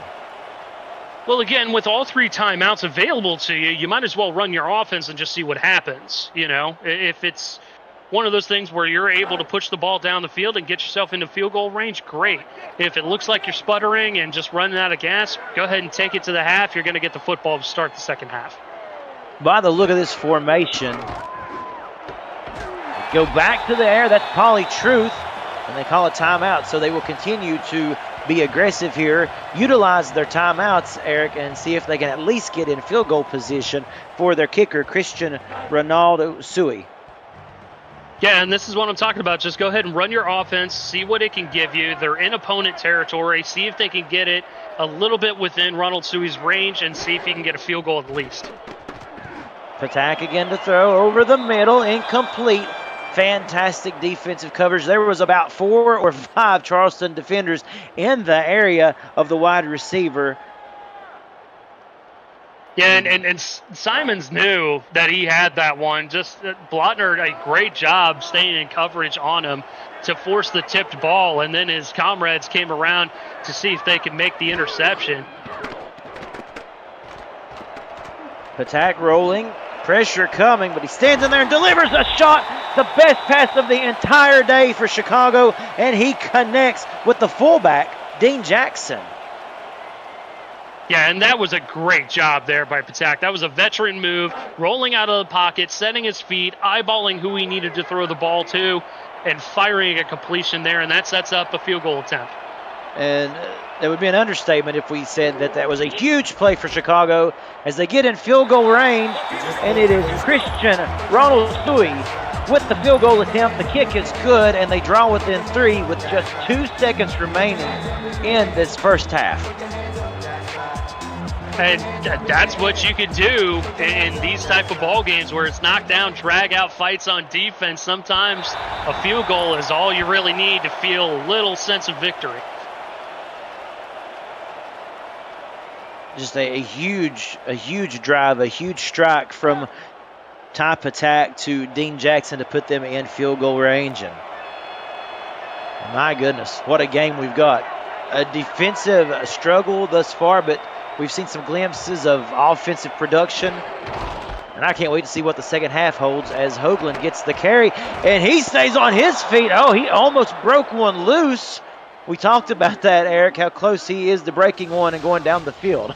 Well, again, with all 3 timeouts available to you, you might as well run your offense and just see what happens. You know, if it's one of those things where you're able to push the ball down the field and get yourself into field goal range, great. If it looks like you're sputtering and just running out of gas, go ahead and take it to the half. You're going to get the football to start the second half. By the look of this formation, go back to the air. That's Polly Truth, and they call a timeout. So they will continue to be aggressive here, utilize their timeouts, Eric, and see if they can at least get in field goal position for their kicker, Christian Ronaldo Sui. Yeah, and this is what I'm talking about. Just go ahead and run your offense, see what it can give you. They're in opponent territory. See if they can get it a little bit within Ronald Sui's range and see if he can get a field goal at least. Patak again to throw over the middle, incomplete. Fantastic defensive coverage. There was about 4 or 5 Charleston defenders in the area of the wide receiver. Yeah, and Simons knew that he had that one. Just Blotner, a great job staying in coverage on him to force the tipped ball, and then his comrades came around to see if they could make the interception. Patak rolling, pressure coming, but he stands in there and delivers a shot. The best pass of the entire day for Chicago, and he connects with the fullback, Dean Jackson. Yeah, and that was a great job there by Patak. That was a veteran move, rolling out of the pocket, setting his feet, eyeballing who he needed to throw the ball to, and firing a completion there, and that sets up a field goal attempt. And that would be an understatement if we said that that was a huge play for Chicago as they get in field goal range, and it is Christian Ronald Sui with the field goal attempt. The kick is good, and they draw within 3 with just 2 seconds remaining in this first half. And that's what you could do in these type of ball games where it's knockdown, drag out fights on defense. Sometimes a field goal is all you really need to feel a little sense of victory. Just a huge drive, a huge strike from Ty Patak to Dean Jackson to put them in field goal range. And my goodness, what a game we've got. A defensive struggle thus far, but we've seen some glimpses of offensive production. And I can't wait to see what the second half holds as Hoagland gets the carry. And he stays on his feet. Oh, he almost broke one loose. We talked about that, Eric, how close he is to breaking one and going down the field.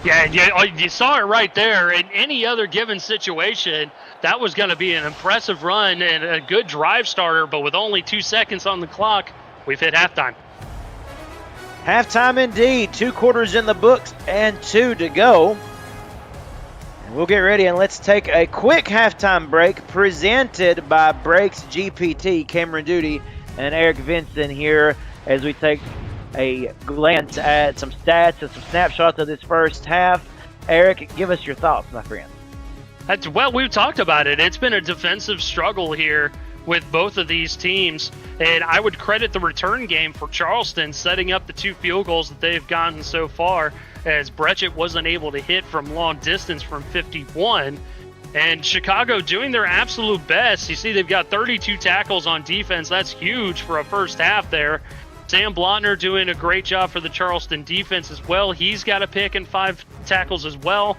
Yeah, you saw it right there. In any other given situation, that was going to be an impressive run and a good drive starter. But with only 2 seconds on the clock, we've hit halftime. Halftime indeed. 2 quarters in the books and 2 to go. And we'll get ready and let's take a quick halftime break presented by Brakes GPT. Cameron Duty and Eric Vinson here as we take a glance at some stats and some snapshots of this first half. Eric, give us your thoughts, my friend. Well, we've talked about it. It's been a defensive struggle here with both of these teams, and I would credit the return game for Charleston setting up the 2 field goals that they've gotten so far, as Brechet wasn't able to hit from long distance from 51, and Chicago doing their absolute best. You see they've got 32 tackles on defense. That's huge for a first half there. Sam Blotner doing a great job for the Charleston defense as well. He's got a pick and 5 tackles as well.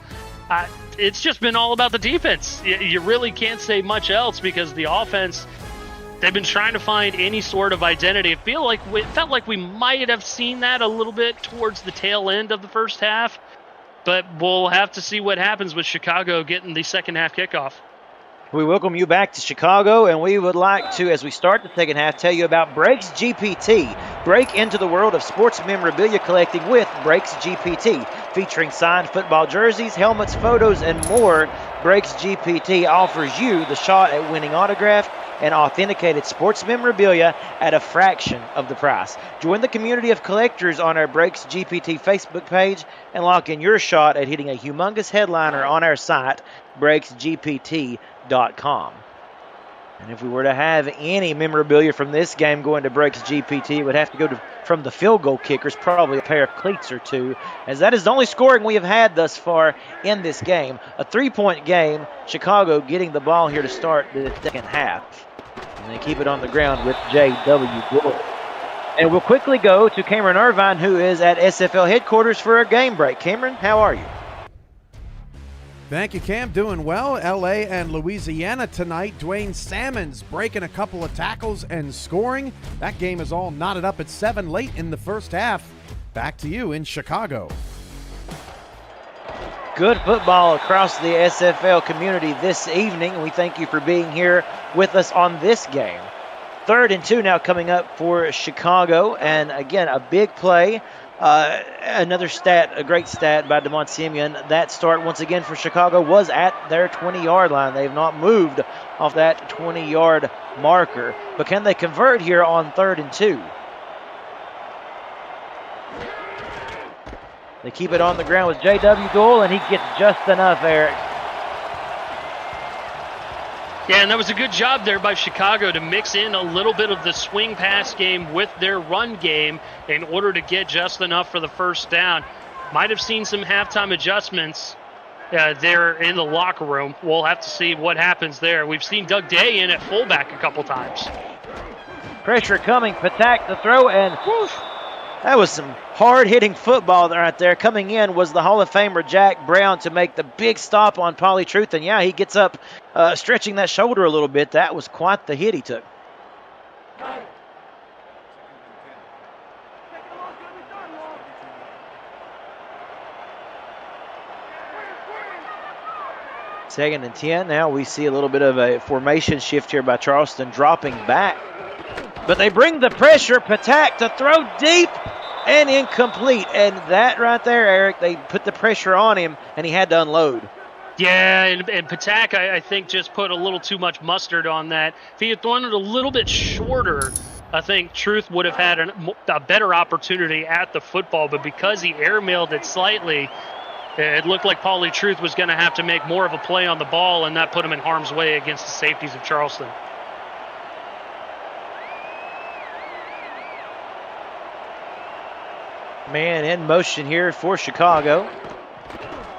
It's just been all about the defense. You really can't say much else because the offense, they've been trying to find any sort of identity. It felt like we might have seen that a little bit towards the tail end of the first half, but we'll have to see what happens with Chicago getting the second half kickoff. We welcome you back to Chicago, and we would like to, as we start the second half, tell you about Brakes GPT. Break into the world of sports memorabilia collecting with Brakes GPT. Featuring signed football jerseys, helmets, photos, and more, Brakes GPT offers you the shot at winning autographed and authenticated sports memorabilia at a fraction of the price. Join the community of collectors on our Brakes GPT Facebook page and lock in your shot at hitting a humongous headliner on our site, BrakesGPT.com. And if we were to have any memorabilia from this game going to Brakes GPT, it would have to go from the field goal kickers, probably a pair of cleats or 2, as that is the only scoring we have had thus far in this game. A 3-point game, Chicago getting the ball here to start the second half. And they keep it on the ground with J.W. Gould. And we'll quickly go to Cameron Irvine, who is at SFL headquarters for a game break. Cameron, how are you? Thank you, Cam. Doing well. LA and Louisiana tonight. Dwayne Salmons breaking a couple of tackles and scoring. That game is all knotted up at 7 late in the first half. Back to you in Chicago. Good football across the SFL community this evening. We thank you for being here with us on this game. 3rd and 2 now coming up for Chicago. And again, a big play. Another stat, a great stat by DeMont Simeon. That start once again for Chicago was at their 20-yard line. They have not moved off that 20-yard marker. But can they convert here on 3rd and 2? They keep it on the ground with J.W. Gould, and he gets just enough, Eric, Yeah, and that was a good job there by Chicago to mix in a little bit of the swing pass game with their run game in order to get just enough for the first down. Might have seen some halftime adjustments there in the locker room. We'll have to see what happens there. We've seen Doug Day in at fullback a couple times. Pressure coming, Patak the throw, and whew, that was some hard-hitting football right there. Coming in was the Hall of Famer Jack Brown to make the big stop on Pauly Truth, and yeah, he gets up stretching that shoulder a little bit. That was quite the hit he took. Second and 10. Now we see a little bit of a formation shift here by Charleston, dropping back. But they bring the pressure. Patak to throw deep and incomplete. And that right there, Eric, they put the pressure on him, and he had to unload. Yeah, and Patak, I think, just put a little too much mustard on that. If he had thrown it a little bit shorter, I think Truth would have had a better opportunity at the football. But because he airmailed it slightly, it looked like Pauly Truth was going to have to make more of a play on the ball, and that put him in harm's way against the safeties of Charleston. Man in motion here for Chicago.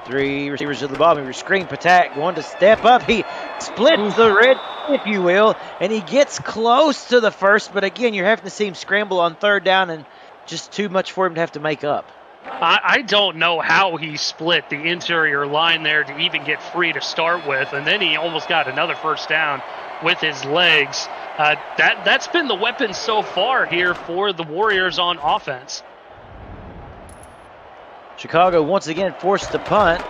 Three receivers at the ball. We screen Patak going to step up. He splits the red, if you will, and he gets close to the first. But again, you're having to see him scramble on third down, and just too much for him to have to make up. I don't know how he split the interior line there to even get free to start with, and then he almost got another first down with his legs. That's been the weapon so far here for the Warriors on offense. Chicago once again forced to punt.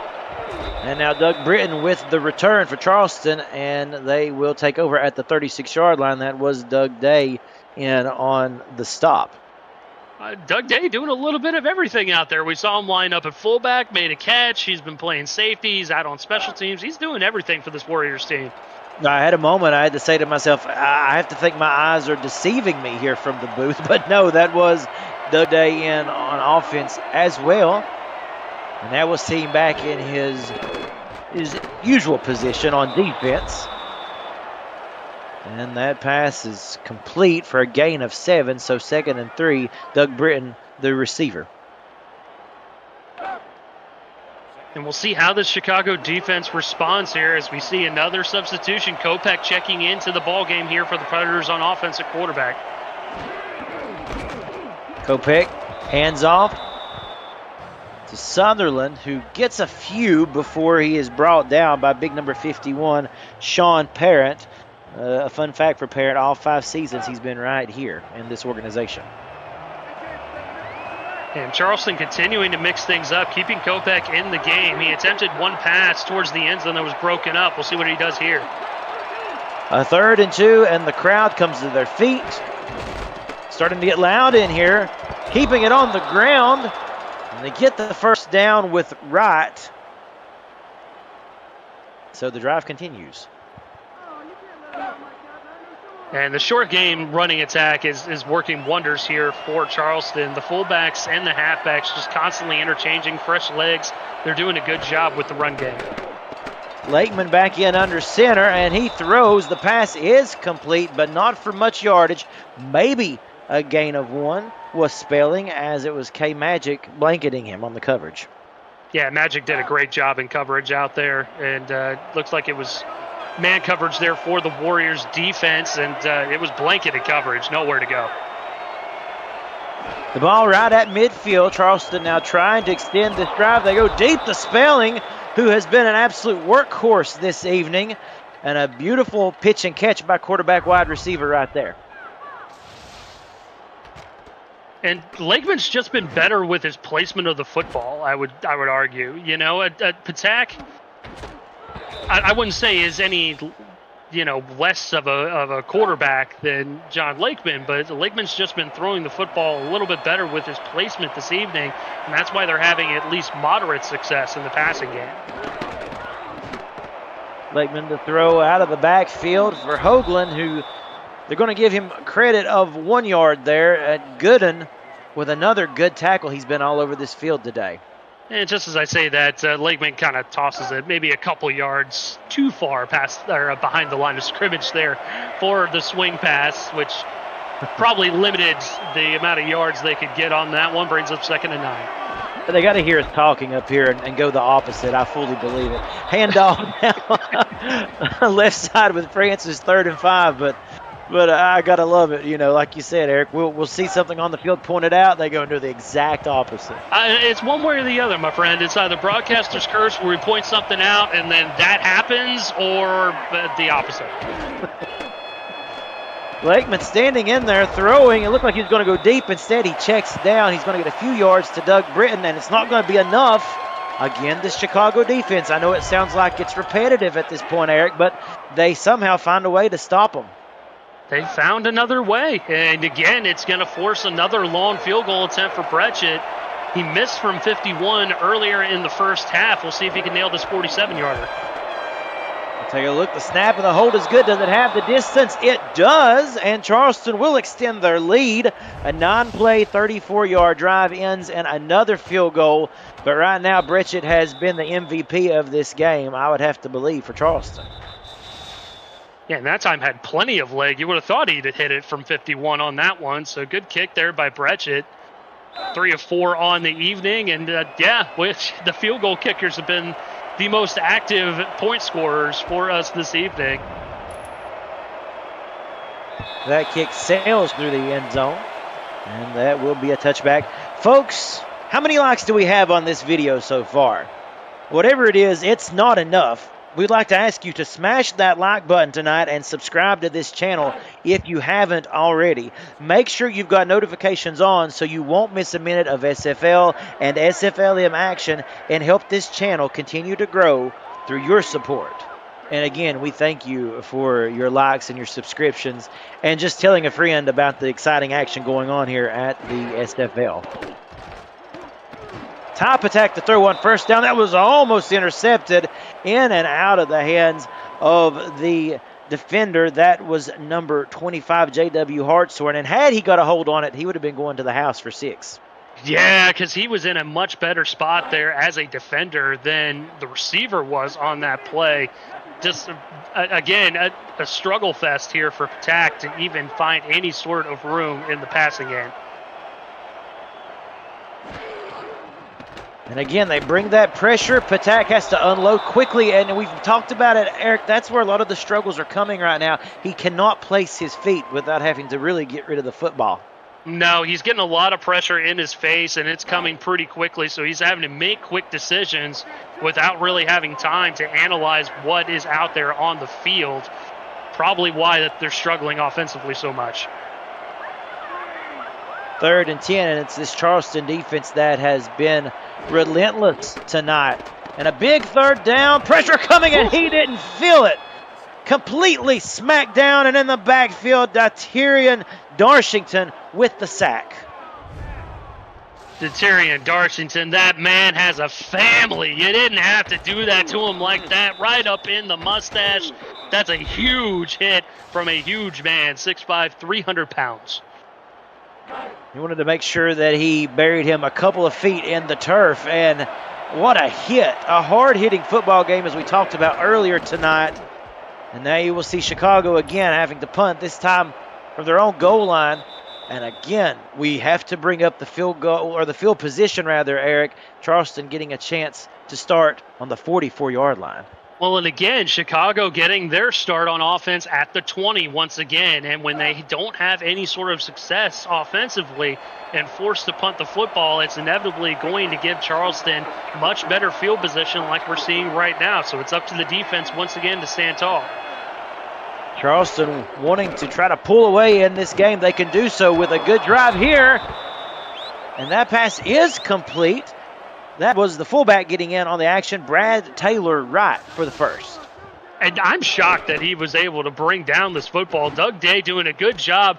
And now Doug Britton with the return for Charleston, and they will take over at the 36-yard line. That was Doug Day in on the stop. Doug Day doing a little bit of everything out there. We saw him line up at fullback, made a catch. He's been playing safety. He's out on special teams. He's doing everything for this Warriors team. I had a moment I had to say to myself, I have to think my eyes are deceiving me here from the booth. But no, that was Doug Day in on offense as well. And that was seen back in his usual position on defense. And that pass is complete for a gain of 7. So 2nd and 3, Doug Britton, the receiver. And we'll see how the Chicago defense responds here as we see another substitution. Kopech checking into the ball game here for the Predators on offense at quarterback. Kopech, hands off to Sutherland, who gets a few before he is brought down by big number 51, Sean Parent. A fun fact for Parent, all 5 seasons he's been right here in this organization. And Charleston continuing to mix things up, keeping Kopech in the game. He attempted one pass towards the end zone that was broken up. We'll see what he does here. A 3rd and 2, and the crowd comes to their feet. Starting to get loud in here, keeping it on the ground. And they get the first down with Wright. So the drive continues. And the short game running attack is working wonders here for Charleston. The fullbacks and the halfbacks just constantly interchanging fresh legs. They're doing a good job with the run game. Lakeman back in under center, and he throws. The pass is complete, but not for much yardage. Maybe a gain of 1 was Spelling, as it was K-Magic blanketing him on the coverage. Yeah, Magic did a great job in coverage out there, and looks like it was man coverage there for the Warriors defense, and it was blanketed coverage, nowhere to go. The ball right at midfield. Charleston now trying to extend this drive. They go deep to Spelling, who has been an absolute workhorse this evening, and a beautiful pitch and catch by quarterback wide receiver right there. And Lakeman's just been better with his placement of the football, I would argue. You know, Patak, I wouldn't say is any, less of a quarterback than John Lakeman, but Lakeman's just been throwing the football a little bit better with his placement this evening, and that's why they're having at least moderate success in the passing game. Lakeman to throw out of the backfield for Hoagland, who they're going to give him credit of 1 yard there at Gooden with another good tackle. He's been all over this field today. And just as I say that, Lakeman kind of tosses it maybe a couple yards too far past or behind the line of scrimmage there for the swing pass, which probably limited the amount of yards they could get on that one. Brings up 2nd and 9. But they got to hear us talking up here and go the opposite. I fully believe it. Handoff now, left side with Francis, 3rd and 5, but I gotta love it. Like you said, Eric, we'll see something on the field pointed out. They go and do the exact opposite. It's one way or the other, my friend. It's either broadcaster's curse where we point something out and then that happens, or the opposite. Lakeman standing in there, throwing. It looked like he was going to go deep. Instead, he checks down. He's going to get a few yards to Doug Britton, and it's not going to be enough. Again, this Chicago defense. I know it sounds like it's repetitive at this point, Eric, but they somehow find a way to stop them. They found another way, and again, it's going to force another long field goal attempt for Bretchett. He missed from 51 earlier in the first half. We'll see if he can nail this 47-yarder. Take a look. The snap and the hold is good. Does it have the distance? It does, and Charleston will extend their lead. A non-play 34-yard drive ends in another field goal, but right now Bretchett has been the MVP of this game, I would have to believe, for Charleston. Yeah, and that time had plenty of leg. You would have thought he'd have hit it from 51 on that one. So good kick there by Bretchett. 3 of 4 on the evening. And which the field goal kickers have been the most active point scorers for us this evening. That kick sails through the end zone. And that will be a touchback. Folks, how many likes do we have on this video so far? Whatever it is, it's not enough. We'd like to ask you to smash that like button tonight and subscribe to this channel if you haven't already. Make sure you've got notifications on so you won't miss a minute of SFL and SFLM action, and help this channel continue to grow through your support. And again, we thank you for your likes and your subscriptions and just telling a friend about the exciting action going on here at the SFL. Top attack to throw on first down. That was almost intercepted, in and out of the hands of the defender. That was number 25, J.W. Hartshorn. And had he got a hold on it, he would have been going to the house for 6. Yeah, because he was in a much better spot there as a defender than the receiver was on that play. Just, again, a struggle fest here for Patak to even find any sort of room in the passing game. And again, they bring that pressure. Patak has to unload quickly, and we've talked about it, Eric. That's where a lot of the struggles are coming right now. He cannot place his feet without having to really get rid of the football. No, he's getting a lot of pressure in his face, and it's coming pretty quickly, so he's having to make quick decisions without really having time to analyze what is out there on the field. Probably why that they're struggling offensively so much. 3rd and 10, and it's this Charleston defense that has been relentless tonight. And a big 3rd down, pressure coming, and he didn't feel it. Completely smacked down, and in the backfield, Tyrion Darshington with the sack. Tyrion Darshington, that man has a family. You didn't have to do that to him like that, right up in the mustache. That's a huge hit from a huge man, 6'5", 300 pounds. He wanted to make sure that he buried him a couple of feet in the turf, and what a hit. A hard-hitting football game, as we talked about earlier tonight. And now you will see Chicago again having to punt, this time from their own goal line. And again, we have to bring up the field goal, or the field position rather, Eric. Charleston getting a chance to start on the 44-yard line. Well, and again, Chicago getting their start on offense at the 20 once again. And when they don't have any sort of success offensively and forced to punt the football, it's inevitably going to give Charleston much better field position like we're seeing right now. So it's up to the defense once again to stand tall. Charleston wanting to try to pull away in this game. They can do so with a good drive here. And that pass is complete. That was the fullback getting in on the action, Brad Taylor Wright, for the first. And I'm shocked that he was able to bring down this football. Doug Day doing a good job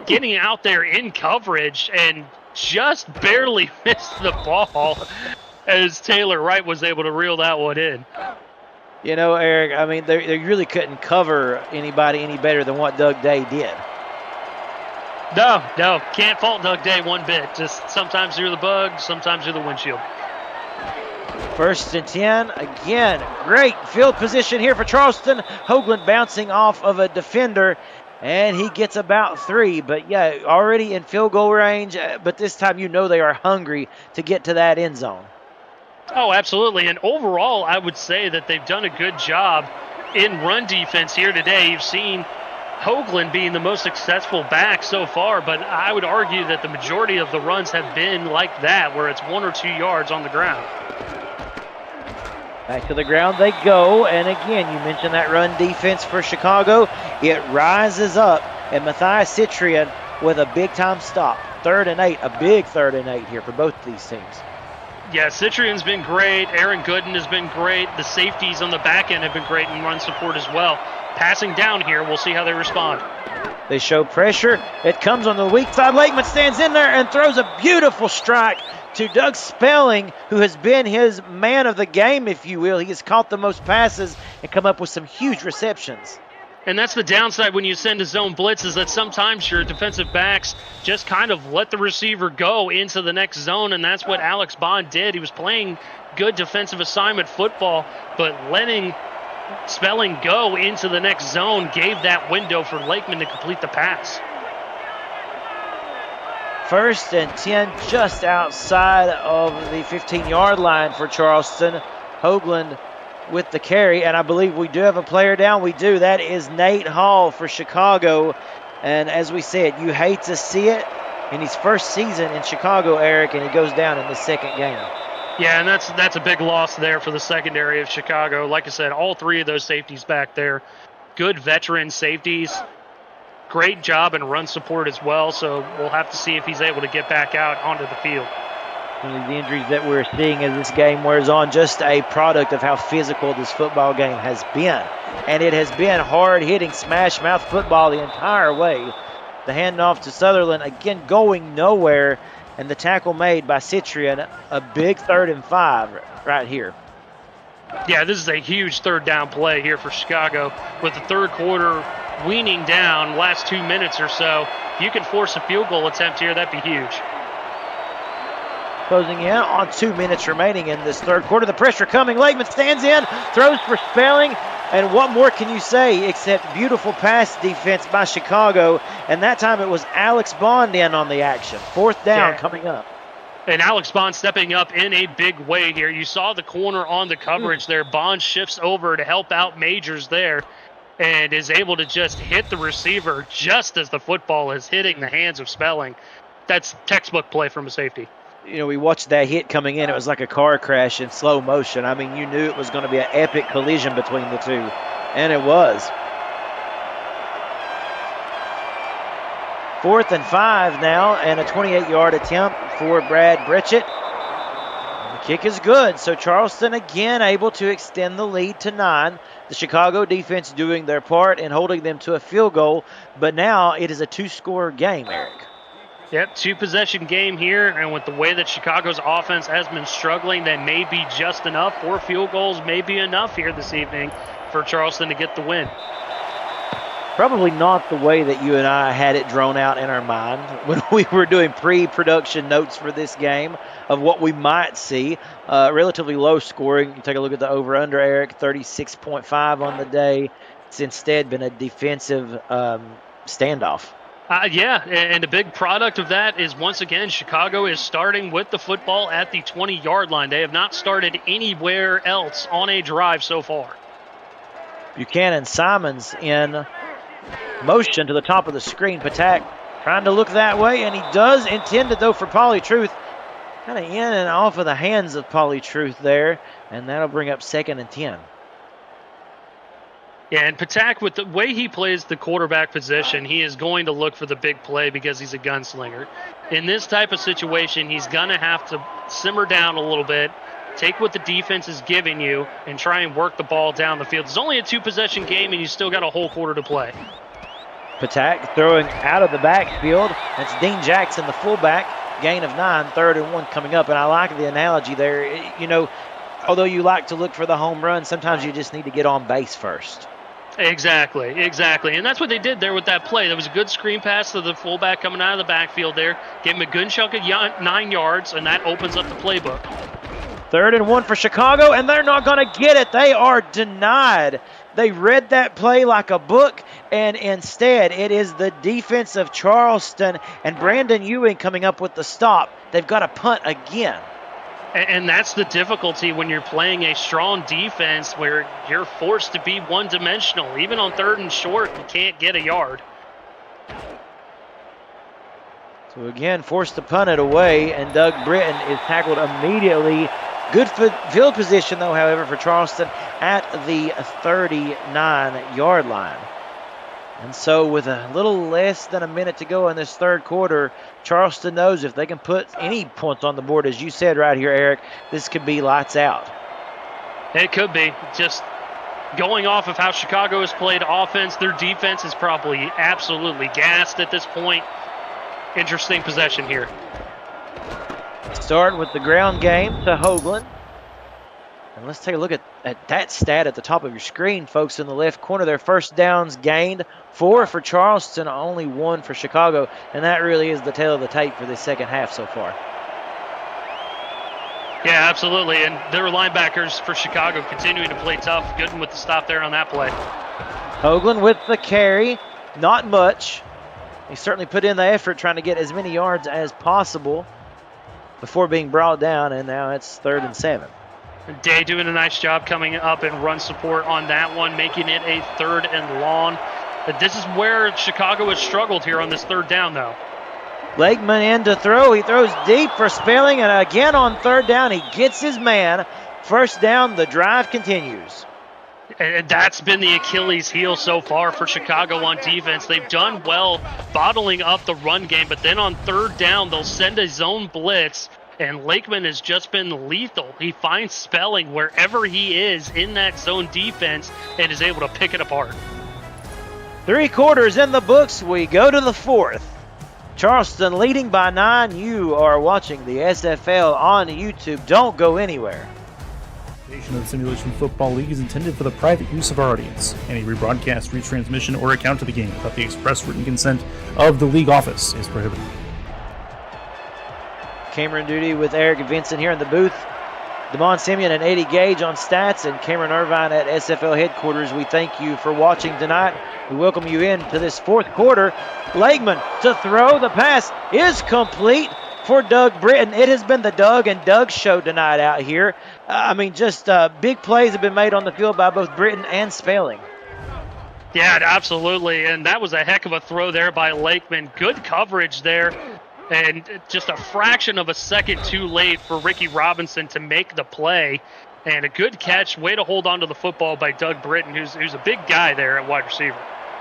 getting out there in coverage and just barely missed the ball as Taylor Wright was able to reel that one in. You know, Eric, I mean, they really couldn't cover anybody any better than what Doug Day did. No, can't fault Doug Day one bit. Just sometimes you're the bug, sometimes you're the windshield. First and 10. Again, great field position here for Charleston. Hoagland bouncing off of a defender, and he gets about 3. But, yeah, already in field goal range, but this time you know they are hungry to get to that end zone. Oh, absolutely. And overall, I would say that they've done a good job in run defense here today. You've seen Hoagland being the most successful back so far, but I would argue that the majority of the runs have been like that, where it's 1 or 2 yards on the ground. Back to the ground they go, and again, you mentioned that run defense for Chicago. It rises up, and Matthias Citrian with a big-time stop. 3rd and 8, a big 3rd and 8 here for both of these teams. Yeah, Citrian's been great. Aaron Gooden has been great. The safeties on the back end have been great in run support as well. Passing down here, we'll see how they respond. They show pressure. It comes on the weak side. Lakeman stands in there and throws a beautiful strike to Doug Spelling, who has been his man of the game, if you will. He has caught the most passes and come up with some huge receptions. And that's the downside when you send a zone blitz, is that sometimes your defensive backs just kind of let the receiver go into the next zone, and that's what Alex Bond did. He was playing good defensive assignment football, but letting Spelling go into the next zone gave that window for Lakeman to complete the pass. First and 10, just outside of the 15-yard line for Charleston. Hoagland with the carry, and I believe we do have a player down. We do. That is Nate Hall for Chicago. And as we said, you hate to see it in his first season in Chicago, Eric, and he goes down in the second game. Yeah, and that's a big loss there for the secondary of Chicago. Like I said, all 3 of those safeties back there, good veteran safeties. Great job in run support as well, so we'll have to see if he's able to get back out onto the field. The injuries that we're seeing as this game wears on, just a product of how physical this football game has been. And it has been hard-hitting, smash-mouth football the entire way. The handoff to Sutherland, again, going nowhere. And the tackle made by Citrian, a big 3rd and 5 right here. Yeah, this is a huge 3rd down play here for Chicago. With the 3rd quarter weaning down, last 2 minutes or so, if you can force a field goal attempt here, that'd be huge. Closing in on 2 minutes remaining in this 3rd quarter. The pressure coming. Lakeman stands in, throws for Spelling. And what more can you say except beautiful pass defense by Chicago. And that time it was Alex Bond in on the action. 4th down coming up. And Alex Bond stepping up in a big way here. You saw the corner on the coverage there. Bond shifts over to help out Majors there and is able to just hit the receiver just as the football is hitting the hands of Spelling. That's textbook play from a safety. You know, we watched that hit coming in. It was like a car crash in slow motion. I mean, you knew it was going to be an epic collision between the two, and it was. 4th and 5 now, and a 28-yard attempt for Brad Britchett. The kick is good, so Charleston again able to extend the lead to 9. The Chicago defense doing their part in holding them to a field goal, but now it is a 2-score game, Eric. Yep, 2-possession game here, and with the way that Chicago's offense has been struggling, that may be just enough. 4 field goals may be enough here this evening for Charleston to get the win. Probably not the way that you and I had it drawn out in our mind when we were doing pre-production notes for this game of what we might see. Relatively low scoring. You take a look at the over-under, Eric, 36.5 on the day. It's instead been a defensive standoff. Yeah, and a big product of that is, once again, Chicago is starting with the football at the 20-yard line. They have not started anywhere else on a drive so far. Buchanan Simons in motion to the top of the screen. Patak trying to look that way, and he does intend to go for Pauly Truth. Kind of in and off of the hands of Pauly Truth there, and that'll bring up 2nd and 10. Yeah, and Patak, with the way he plays the quarterback position, he is going to look for the big play because he's a gunslinger. In this type of situation, he's going to have to simmer down a little bit, take what the defense is giving you, and try and work the ball down the field. It's only a 2-possession game, and you still got a whole quarter to play. Patak throwing out of the backfield. That's Dean Jackson, the fullback. Gain of 9, 3rd and 1 coming up. And I like the analogy there. You know, although you like to look for the home run, sometimes you just need to get on base first. Exactly. And that's what they did there with that play. There was a good screen pass to the fullback coming out of the backfield there. Gave him a good chunk of 9 yards, and that opens up the playbook. 3rd and 1 for Chicago, and they're not going to get it. They are denied. They read that play like a book, and instead it is the defense of Charleston and Brandon Ewing coming up with the stop. They've got to punt again. And that's the difficulty when you're playing a strong defense where you're forced to be one-dimensional. Even on 3rd and short, you can't get a yard. So again, forced to punt it away, and Doug Britton is tackled immediately. Good field position, though, however, for Charleston at the 39-yard line. And so with a little less than a minute to go in this 3rd quarter, Charleston knows if they can put any points on the board, as you said right here, Eric, this could be lights out. It could be. Just going off of how Chicago has played offense, their defense is probably absolutely gassed at this point. Interesting possession here. Start with the ground game to Hoagland. And let's take a look at that stat at the top of your screen, folks, in the left corner. Their first downs gained, 4 for Charleston, only 1 for Chicago. And that really is the tail of the tape for this second half so far. Yeah, absolutely. And their linebackers for Chicago continuing to play tough. Gooden with the stop there on that play. Hoagland with the carry. Not much. He certainly put in the effort trying to get as many yards as possible before being brought down, and now it's 3rd and 7. Day doing a nice job coming up and run support on that one, making it a 3rd and long. This is where Chicago has struggled here on this 3rd down, though. Lakeman in to throw. He throws deep for Spelling, and again on 3rd down, he gets his man. First down, the drive continues. And that's been the Achilles heel so far for Chicago on defense. They've done well bottling up the run game, but then on 3rd down, they'll send a zone blitz, and Lakeman has just been lethal. He finds Spelling wherever he is in that zone defense and is able to pick it apart. 3 quarters in the books. We go to the 4th. Charleston leading by 9. You are watching the SFL on YouTube. Don't go anywhere. The of the Simulation Football League is intended for the private use of our audience. Any rebroadcast, retransmission, or account of the game without the express written consent of the league office is prohibited. Cameron Duty with Eric Vincent here in the booth. Damon Simeon and Eddie Gage on stats, and Cameron Irvine at SFL headquarters. We thank you for watching tonight. We welcome you into this 4th quarter. Lakeman to throw. The pass is complete for Doug Britton. It has been the Doug and Doug show tonight out here. Big plays have been made on the field by both Britton and Spelling. Yeah, absolutely, and that was a heck of a throw there by Lakeman. Good coverage there, and just a fraction of a second too late for Ricky Robinson to make the play. And a good catch, way to hold on to the football by Doug Britton, who's a big guy there at wide receiver.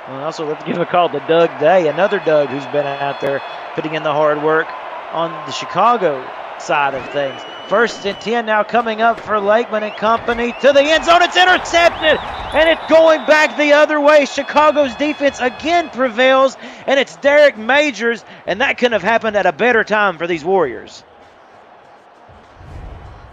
Well, also, let's give a call to Doug Day, another Doug who's been out there putting in the hard work on the Chicago side of things. 1st and 10 now coming up for Lakeman and company to the end zone. It's intercepted, and it's going back the other way. Chicago's defense again prevails, and it's Derek Majors, and that couldn't have happened at a better time for these Warriors.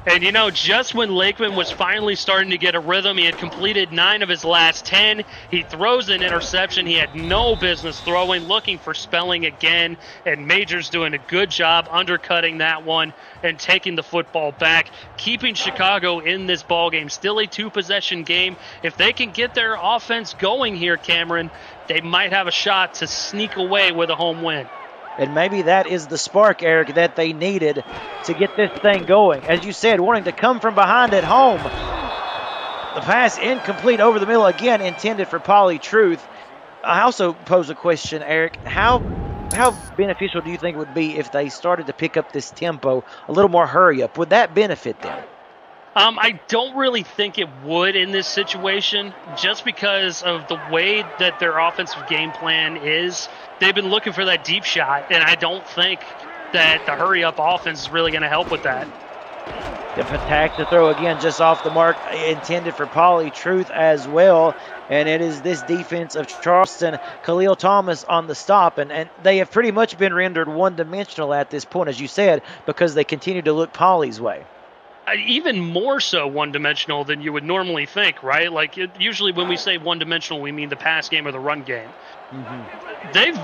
And, just when Lakeman was finally starting to get a rhythm, he had completed 9 of his last 10. He throws an interception he had no business throwing, looking for Spelling again. And Majors doing a good job undercutting that one and taking the football back, keeping Chicago in this ballgame. Still a 2-possession game. If they can get their offense going here, Cameron, they might have a shot to sneak away with a home win. And maybe that is the spark, Eric, that they needed to get this thing going. As you said, wanting to come from behind at home. The pass incomplete over the middle, again intended for Pauly Truth. I also pose a question, Eric. How beneficial do you think it would be if they started to pick up this tempo, a little more hurry up? Would that benefit them? I don't really think it would in this situation, just because of the way that their offensive game plan is. They've been looking for that deep shot, and I don't think that the hurry-up offense is really going to help with that. The attack to throw again just off the mark, intended for Pauly Truth as well. And it is this defense of Charleston, Khalil Thomas on the stop. And they have pretty much been rendered one-dimensional at this point, as you said, because they continue to look Pauly's way. Even more so one-dimensional than you would normally think, right? Like, usually when we say one-dimensional, we mean the pass game or the run game. Mm-hmm. They've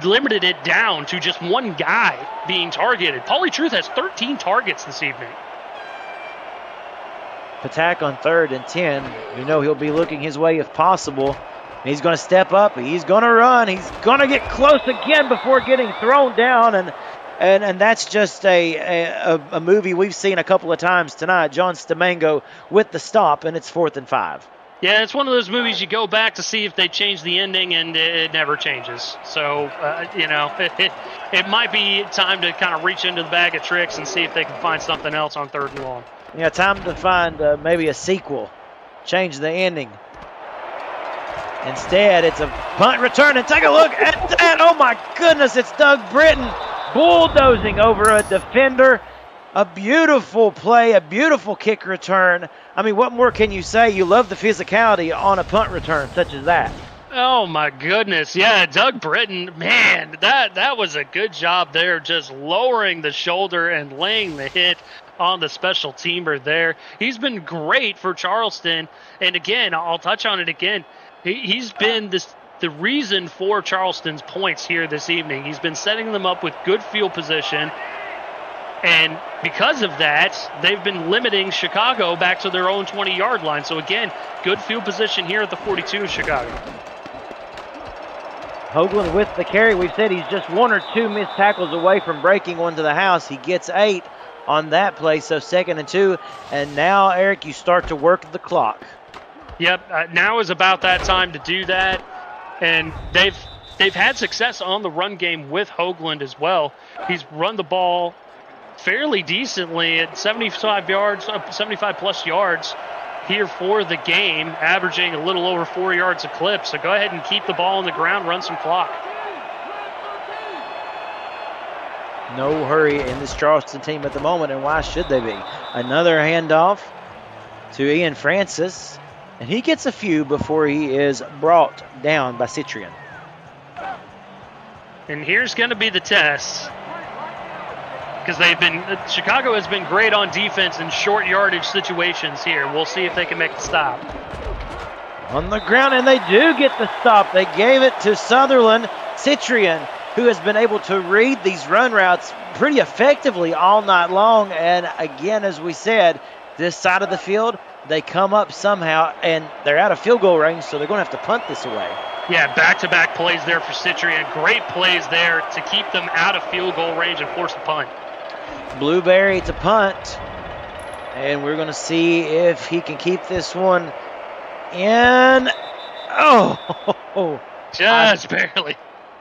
limited it down to just one guy being targeted. Pauly Truth has 13 targets this evening. Patak on 3rd and 10. You know he'll be looking his way if possible. He's going to step up. He's going to run. He's going to get close again before getting thrown down. And that's just a movie we've seen a couple of times tonight. John Stamango with the stop, and it's 4th and 5. Yeah, it's one of those movies you go back to see if they change the ending, and it never changes. So, it might be time to kind of reach into the bag of tricks and see if they can find something else on 3rd and long. Yeah, time to find maybe a sequel. Change the ending. Instead, it's a punt return, and take a look at that. Oh, my goodness, it's Doug Britton bulldozing over a defender. A beautiful play, a beautiful kick return. I mean, what more can you say? You love the physicality on a punt return such as that. Oh, my goodness. Yeah, Doug Britton, man, that was a good job there, just lowering the shoulder and laying the hit on the special teamer there. He's been great for Charleston. And, again, I'll touch on it again. He's been the reason for Charleston's points here this evening. He's been setting them up with good field position. And because of that, they've been limiting Chicago back to their own 20-yard line. So, again, good field position here at the 42 of Chicago. Hoagland with the carry. We've said he's just 1 or 2 missed tackles away from breaking one to the house. He gets 8 on that play, so 2nd and 2. And now, Eric, you start to work the clock. Yep, now is about that time to do that. And they've had success on the run game with Hoagland as well. He's run the ball fairly decently at 75 plus yards here for the game, averaging a little over 4 yards a clip. So go ahead and keep the ball on the ground, run some clock. No hurry in this Charleston team at the moment, and why should they be? Another handoff to Ian Francis, and he gets a few before he is brought down by Citrian. And here's going to be the test. Because Chicago has been great on defense in short yardage situations here. We'll see if they can make the stop. On the ground, and they do get the stop. They gave it to Sutherland. Citrian, who has been able to read these run routes pretty effectively all night long. And again, as we said, this side of the field, they come up somehow, and they're out of field goal range, so they're going to have to punt this away. Yeah, back-to-back plays there for Citrian. Great plays there to keep them out of field goal range and force the punt. Blueberry to punt, and we're going to see if he can keep this one in. Oh, just barely.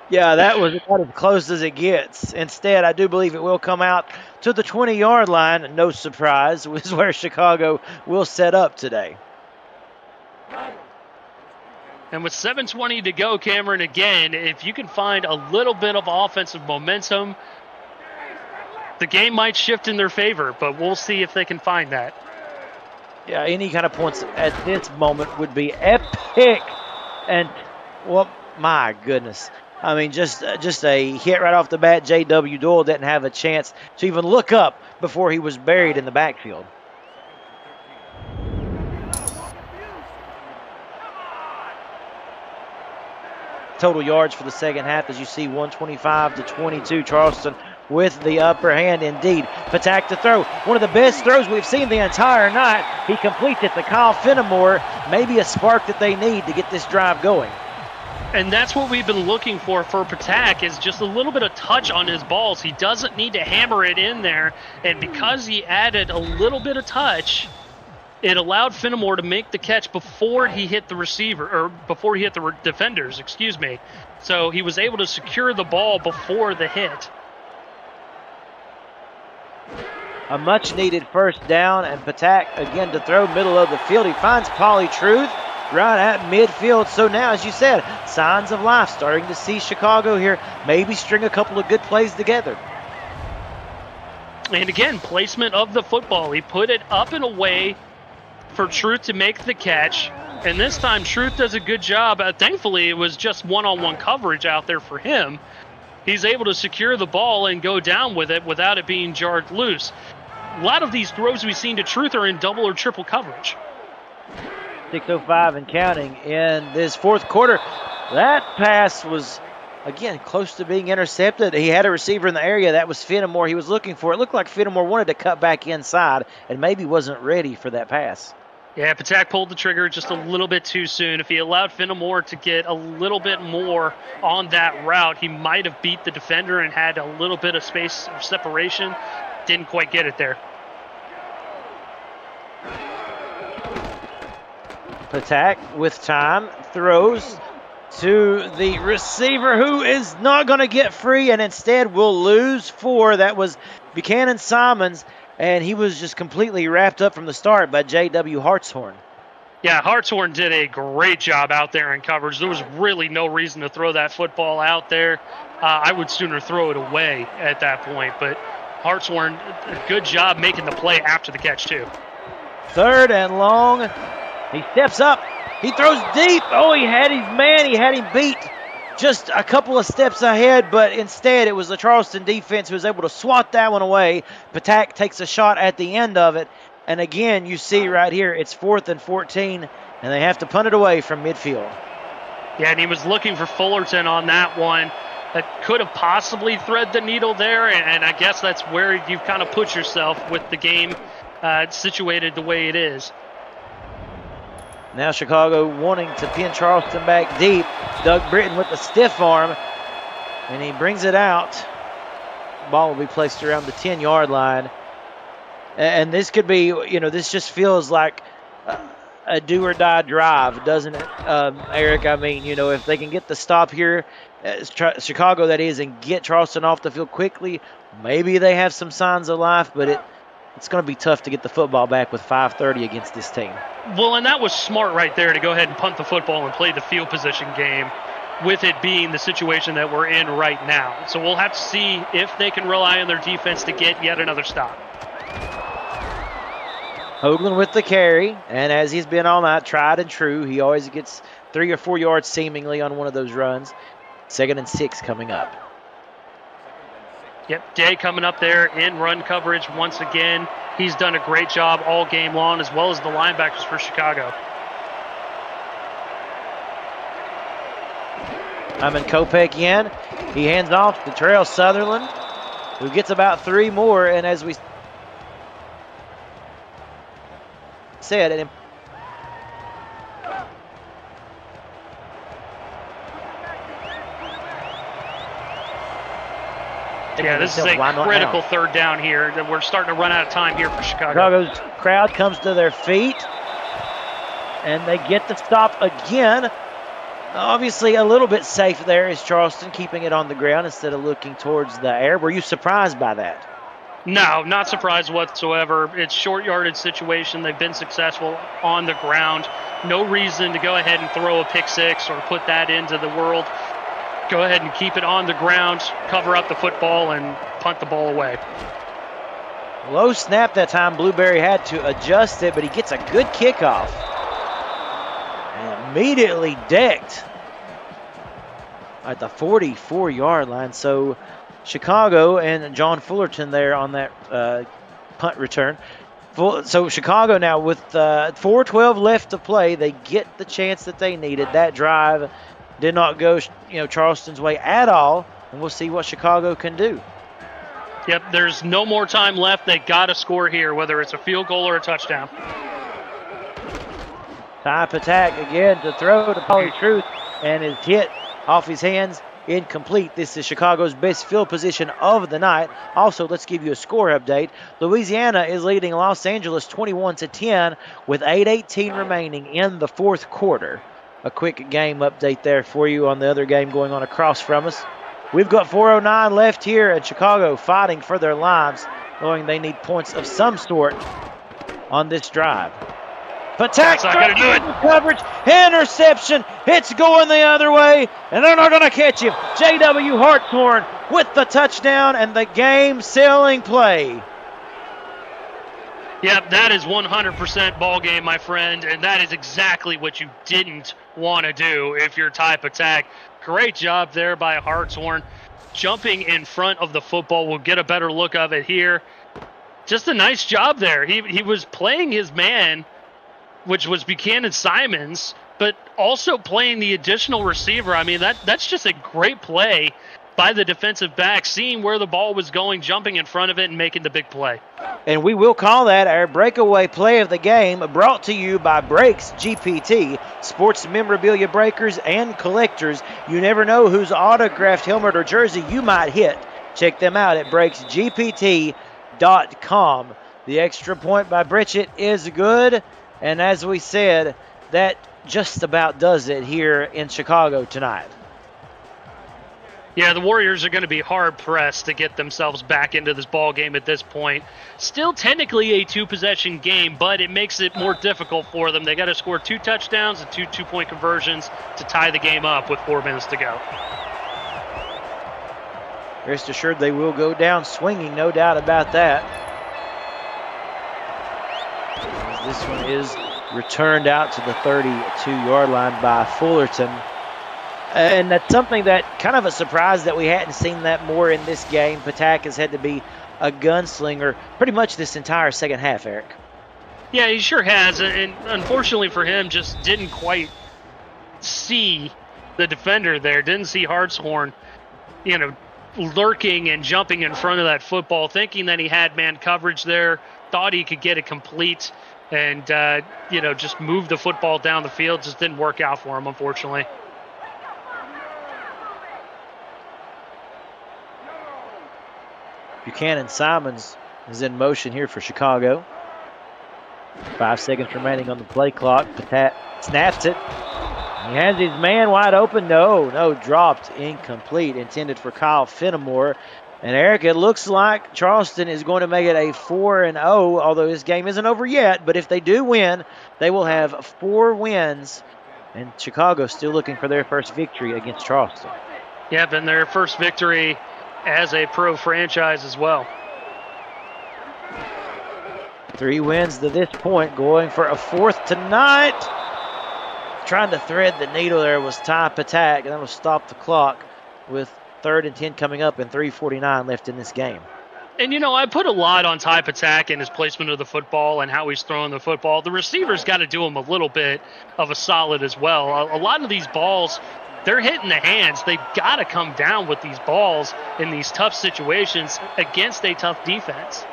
Yeah, that was about as close as it gets. Instead, I do believe it will come out to the 20-yard line. No surprise, is where Chicago will set up today. And with 7:20 to go, Cameron, again, if you can find a little bit of offensive momentum, the game might shift in their favor, but we'll see if they can find that. Yeah, any kind of points at this moment would be epic. And, well, my goodness. I mean, just a hit right off the bat. J.W. Doyle didn't have a chance to even look up before he was buried in the backfield. Total yards for the second half, as you see, 125 to 22. Charleston with the upper hand indeed. Patak to throw. One of the best throws we've seen the entire night. He completes it to Kyle Fenimore. Maybe a spark that they need to get this drive going. And that's what we've been looking for Patak, is just a little bit of touch on his balls. He doesn't need to hammer it in there. And because he added a little bit of touch, it allowed Fenimore to make the catch before he hit the receiver, or before he hit the defenders, excuse me. So he was able to secure the ball before the hit. A much-needed first down, and Patak again to throw middle of the field. He finds Pauly Truth right at midfield. So now, as you said, signs of life. Starting to see Chicago here maybe string a couple of good plays together. And again, placement of the football. He put it up and away for Truth to make the catch. And this time, Truth does a good job. Thankfully, it was just one-on-one coverage out there for him. He's able to secure the ball and go down with it without it being jarred loose. A lot of these throws we've seen to Truth are in double or triple coverage. 6:05 and counting in this fourth quarter. That pass was again, close to being intercepted. He had a receiver in the area. That was Fenimore he was looking for. It looked like Fenimore wanted to cut back inside and maybe wasn't ready for that pass. Yeah, Patak pulled the trigger just a little bit too soon. If he allowed Fenimore to get a little bit more on that route, he might have beat the defender and had a little bit of space of separation. Didn't quite get it there. Patak with time throws to the receiver who is not going to get free and instead will lose 4. That was Buchanan Simons, and he was just completely wrapped up from the start by J.W. Hartshorn. Yeah, Hartshorn did a great job out there in coverage. There was really no reason to throw that football out there. I would sooner throw it away at that point, but Hartshorn, a good job making the play after the catch, too. 3rd and long. He steps up. He throws deep. Oh, he had his man. He had him beat just a couple of steps ahead, but instead it was the Charleston defense who was able to swat that one away. Patak takes a shot at the end of it. And again, you see right here, it's 4th and 14, and they have to punt it away from midfield. Yeah, and he was looking for Fullerton on that one. That could have possibly thread the needle there, and I guess that's where you've kind of put yourself with the game situated the way it is. Now Chicago wanting to pin Charleston back deep. Doug Britton with the stiff arm, and he brings it out. Ball will be placed around the 10-yard line. And this could be, this just feels like a do-or-die drive, doesn't it, Eric? I mean, if they can get the stop here, Chicago that is, and get Charleston off the field quickly, maybe they have some signs of life, but it's going to be tough to get the football back with 5:30 against this team. Well, and that was smart right there to go ahead and punt the football and play the field position game with it being the situation that we're in right now. So we'll have to see if they can rely on their defense to get yet another stop. Hoagland with the carry, and as he's been all night, tried and true, he always gets 3 or 4 yards seemingly on one of those runs. 2nd and 6 coming up. Yep, Day coming up there in run coverage once again. He's done a great job all game long, as well as the linebackers for Chicago. I'm in Kopech in. He hands off to Terrell Sutherland, who gets about 3 more, and as we said, yeah, this is a critical 3rd down here. We're starting to run out of time here for Chicago. Chicago's crowd comes to their feet, and they get the stop again. Obviously, a little bit safe there is Charleston, keeping it on the ground instead of looking towards the air. Were you surprised by that? No, not surprised whatsoever. It's short yardage situation. They've been successful on the ground. No reason to go ahead and throw a pick six or put that into the world. Go ahead and keep it on the ground, cover up the football, and punt the ball away. Low snap that time. Blueberry had to adjust it, but he gets a good kickoff. And immediately decked at the 44-yard line. So Chicago and John Fullerton there on that punt return. So Chicago now with 4:12 left to play, they get the chance that they needed. That drive did not go, Charleston's way at all, and we'll see what Chicago can do. Yep, there's no more time left. They got to score here, whether it's a field goal or a touchdown. Ty Patak again to throw to Polly Truth, and is hit off his hands. Incomplete. This is Chicago's best field position of the night. Also, let's give you a score update. Louisiana is leading Los Angeles 21-10 with 8:18 remaining in the 4th quarter. A quick game update there for you on the other game going on across from us. We've got 4:09 left here, and Chicago fighting for their lives, knowing they need points of some sort on this drive. Patak not going to do it. Coverage, interception. It's going the other way, and they're not going to catch him. J.W. Hartshorn with the touchdown and the game-selling play. Yep, that is 100% ball game, my friend, and that is exactly what you didn't want to do if you're Ty Patak. Great job there by Hartshorn. Jumping in front of the football. We'll get a better look of it here. Just a nice job there. He was playing his man, which was Buchanan Simons, but also playing the additional receiver. I mean, that's just a great play by the defensive back, seeing where the ball was going, jumping in front of it, and making the big play. And we will call that our breakaway play of the game, brought to you by Breaks GPT, sports memorabilia breakers and collectors. You never know whose autographed helmet or jersey you might hit. Check them out at breaksgpt.com. The extra point by Bridget is good, and as we said, that just about does it here in Chicago tonight. Yeah, the Warriors are going to be hard-pressed to get themselves back into this ball game at this point. Still technically a two-possession game, but it makes it more difficult for them. They got to score 2 touchdowns and 2 two-point conversions to tie the game up with 4 minutes to go. Rest assured they will go down swinging, no doubt about that. This one is returned out to the 32-yard line by Fullerton. And that's something that kind of a surprise that we hadn't seen that more in this game. Patak has had to be a gunslinger pretty much this entire second half, Eric. Yeah, he sure has. And unfortunately for him, just didn't quite see the defender there. Didn't see Hartshorn, lurking and jumping in front of that football, thinking that he had man coverage there, thought he could get it complete and, just move the football down the field. Just didn't work out for him, unfortunately. Buchanan Simons is in motion here for Chicago. 5 seconds remaining on the play clock. Patat snaps it. He has his man wide open. No, dropped, incomplete, intended for Kyle Fenimore. And Eric, it looks like Charleston is going to make it a 4-0, although this game isn't over yet. But if they do win, they will have 4 wins. And Chicago still looking for their first victory against Charleston. Yep, and their first victory as a pro franchise as well. 3 wins to this point, going for a 4th tonight. Trying to thread the needle there was Ty Patak, and that'll stop the clock with 3rd and 10 coming up and 3:49 left in this game. And, I put a lot on Ty Patak and his placement of the football and how he's throwing the football. The receivers got to do him a little bit of a solid as well. A lot of these balls, they're hitting the hands. They've got to come down with these balls in these tough situations against a tough defense.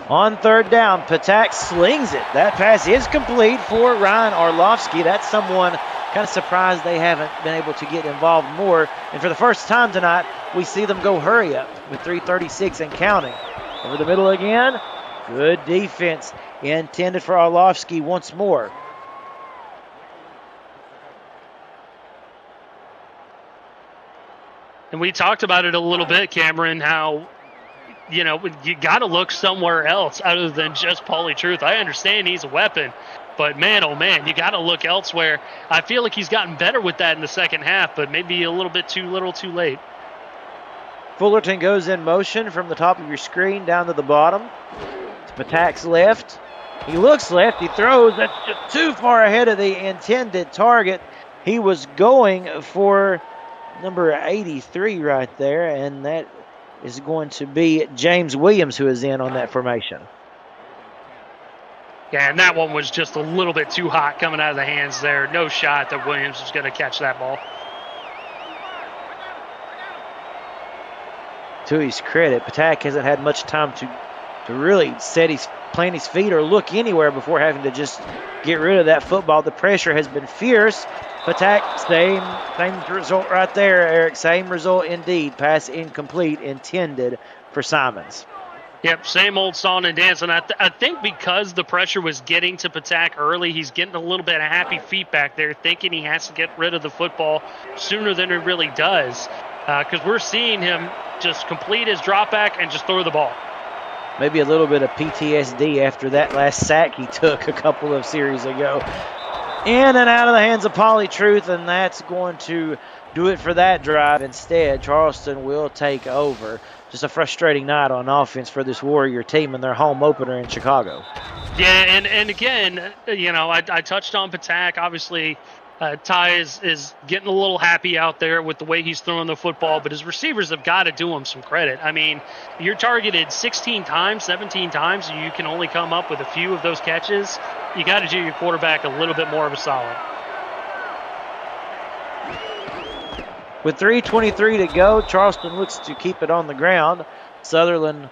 On 3rd down, Patak slings it. That pass is complete for Ryan Orlovsky. That's someone kind of surprised they haven't been able to get involved more. And for the first time tonight, we see them go hurry up with 3:36 and counting. Over the middle again. Good defense intended for Orlovsky once more. And we talked about it a little bit, Cameron, how you got to look somewhere else other than just Paulie Truth. I understand he's a weapon, but man, oh man, you got to look elsewhere. I feel like he's gotten better with that in the second half, but maybe a little bit too little too late. Fullerton goes in motion from the top of your screen down to the bottom. To Patak's left. He looks left. He throws. That's just too far ahead of the intended target. He was going for number 83 right there, and that is going to be James Williams who is in on that formation. Yeah, and that one was just a little bit too hot coming out of the hands there. No shot that Williams was going to catch that ball. To his credit, Patak hasn't had much time to really plant his feet or look anywhere before having to just get rid of that football. The pressure has been fierce. Patak, same result right there, Eric. Same result indeed. Pass incomplete, intended for Simons. Yep, same old song and dance. And I think because the pressure was getting to Patak early, he's getting a little bit of happy feet back there, thinking he has to get rid of the football sooner than he really does. Because we're seeing him just complete his drop back and just throw the ball. Maybe a little bit of PTSD after that last sack he took a couple of series ago. In and out of the hands of Paulie Truth, and that's going to do it for that drive. Instead, Charleston will take over. Just a frustrating night on offense for this Warrior team and their home opener in Chicago. Yeah, and again, I touched on Patak. Obviously, Ty is getting a little happy out there with the way he's throwing the football, but his receivers have got to do him some credit. I mean, you're targeted 16 times, 17 times, and you can only come up with a few of those catches. You got to do your quarterback a little bit more of a solid. With 3:23 to go, Charleston looks to keep it on the ground. Sutherland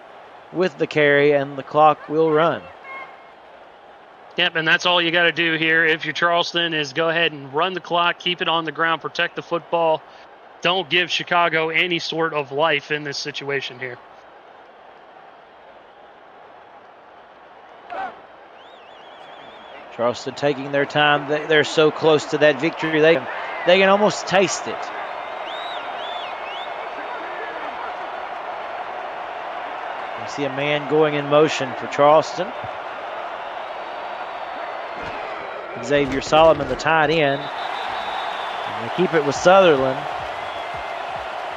with the carry, and the clock will run. Yep, and that's all you got to do here if you're Charleston is go ahead and run the clock, keep it on the ground, protect the football. Don't give Chicago any sort of life in this situation here. Charleston taking their time. They're so close to that victory. They can almost taste it. You see a man going in motion for Charleston. Xavier Solomon, the tight end. And they keep it with Sutherland.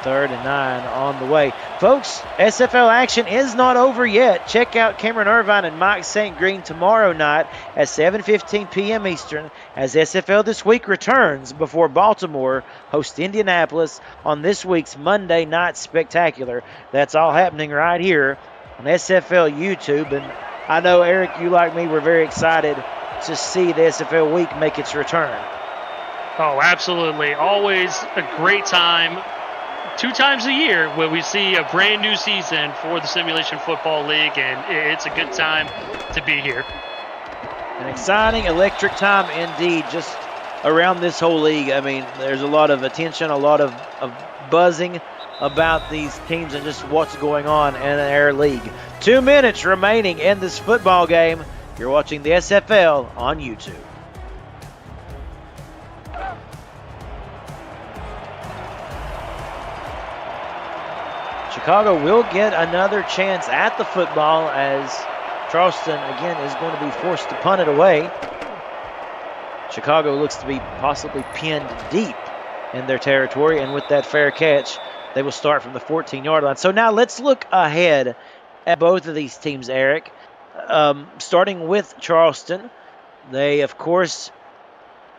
3rd and 9 on the way. Folks, SFL action is not over yet. Check out Cameron Irvine and Mike St. Green tomorrow night at 7:15 p.m. Eastern as SFL This Week returns before Baltimore hosts Indianapolis on this week's Monday Night Spectacular. That's all happening right here on SFL YouTube. And I know, Eric, you like me, were very excited to see the SFL week make its return. Oh, absolutely. Always a great time. 2 times a year when we see a brand new season for the Simulation Football League, and it's a good time to be here. An exciting, electric time indeed just around this whole league. I mean, there's a lot of attention, a lot of buzzing about these teams and just what's going on in our league. 2 minutes remaining in this football game. You're watching the SFL on YouTube. Chicago will get another chance at the football as Charleston, again, is going to be forced to punt it away. Chicago looks to be possibly pinned deep in their territory, and with that fair catch, they will start from the 14-yard line. So now let's look ahead at both of these teams, Eric. Starting with Charleston, they, of course,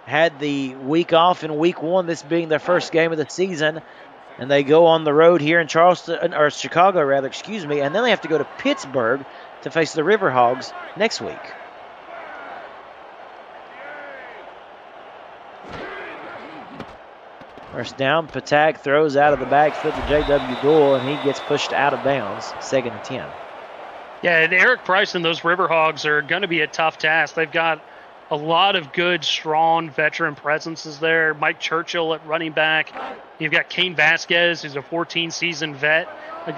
had the week off in week 1, this being their first game of the season. And they go on the road here in Chicago, and then they have to go to Pittsburgh to face the Riverhogs next week. First down, Patak throws out of the backfield to J.W. Doyle, and he gets pushed out of bounds, 2nd and 10. Yeah, and Eric Price and those Riverhogs are going to be a tough task. They've got a lot of good, strong veteran presences there. Mike Churchill at running back. You've got Kane Vasquez, who's a 14-season vet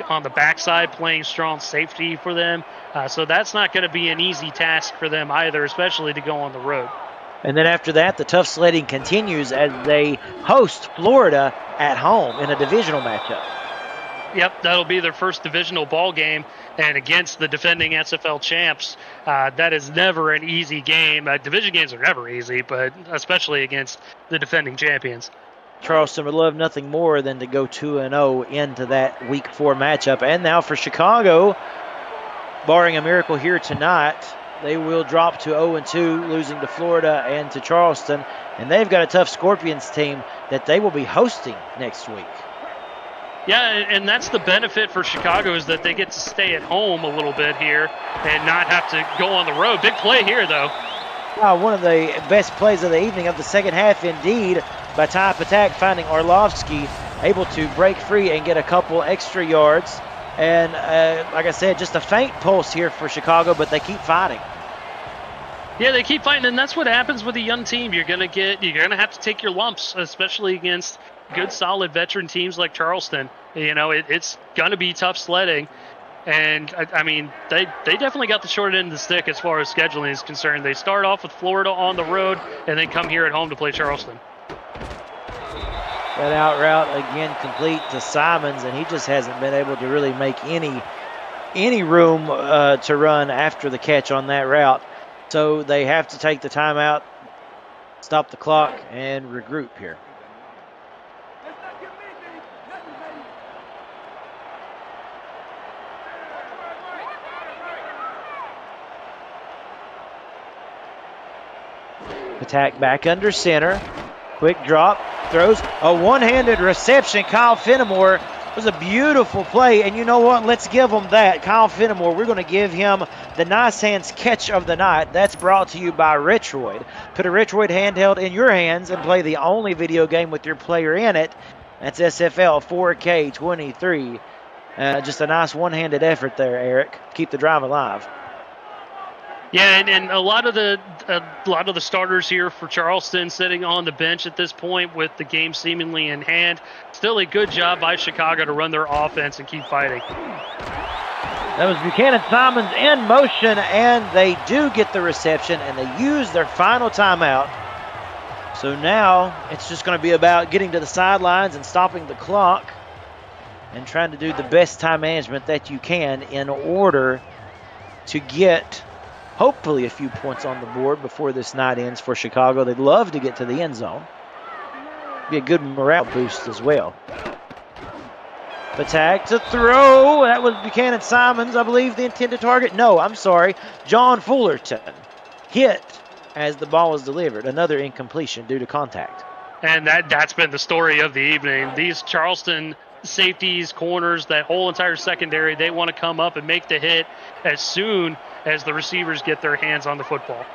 on the backside playing strong safety for them. So that's not going to be an easy task for them either, especially to go on the road. And then after that, the tough sledding continues as they host Florida at home in a divisional matchup. Yep, that'll be their first divisional ball game, and against the defending SFL champs, that is never an easy game. Division games are never easy, but especially against the defending champions. Charleston would love nothing more than to go 2-0 into that Week 4 matchup. And now for Chicago, barring a miracle here tonight, they will drop to 0-2, losing to Florida and to Charleston. And they've got a tough Scorpions team that they will be hosting next week. Yeah, and that's the benefit for Chicago is that they get to stay at home a little bit here and not have to go on the road. Big play here, though. One of the best plays of the evening of the second half, indeed, by Ty Patak finding Orlovsky, able to break free and get a couple extra yards. And like I said, just a faint pulse here for Chicago, but they keep fighting. Yeah, they keep fighting, and that's what happens with a young team. You're gonna have to take your lumps, especially against good, solid veteran teams like Charleston. You know, it's gonna be tough sledding, and I mean, they definitely got the short end of the stick as far as scheduling is concerned. They start off with Florida on the road, and then come here at home to play Charleston. That out route again complete to Simons, and he just hasn't been able to really make any room to run after the catch on that route. So they have to take the timeout, stop the clock, and regroup here. Attack back under center. Quick drop, throws a one-handed reception. Kyle Fenimore was a beautiful play, and you know what? Let's give him that. Kyle Fenimore, we're going to give him the Nice Hands catch of the night. That's brought to you by Retroid. Put a Retroid handheld in your hands and play the only video game with your player in it. That's SFL 4K 23. Just a nice one-handed effort there, Eric. Keep the drive alive. Yeah, and a lot of the starters here for Charleston sitting on the bench at this point with the game seemingly in hand. Still a good job by Chicago to run their offense and keep fighting. That was Buchanan Simons in motion, and they do get the reception, and they use their final timeout. So now it's just going to be about getting to the sidelines and stopping the clock and trying to do the best time management that you can in order to get hopefully a few points on the board before this night ends for Chicago. They'd love to get to the end zone. Be a good morale boost as well. Attack to throw. That was Buchanan Simons, I believe, the intended target. No, I'm sorry. John Fullerton hit as the ball was delivered. Another incompletion due to contact. And that's been the story of the evening. These Charleston safeties, corners, that whole entire secondary, they want to come up and make the hit as soon as the receivers get their hands on the football.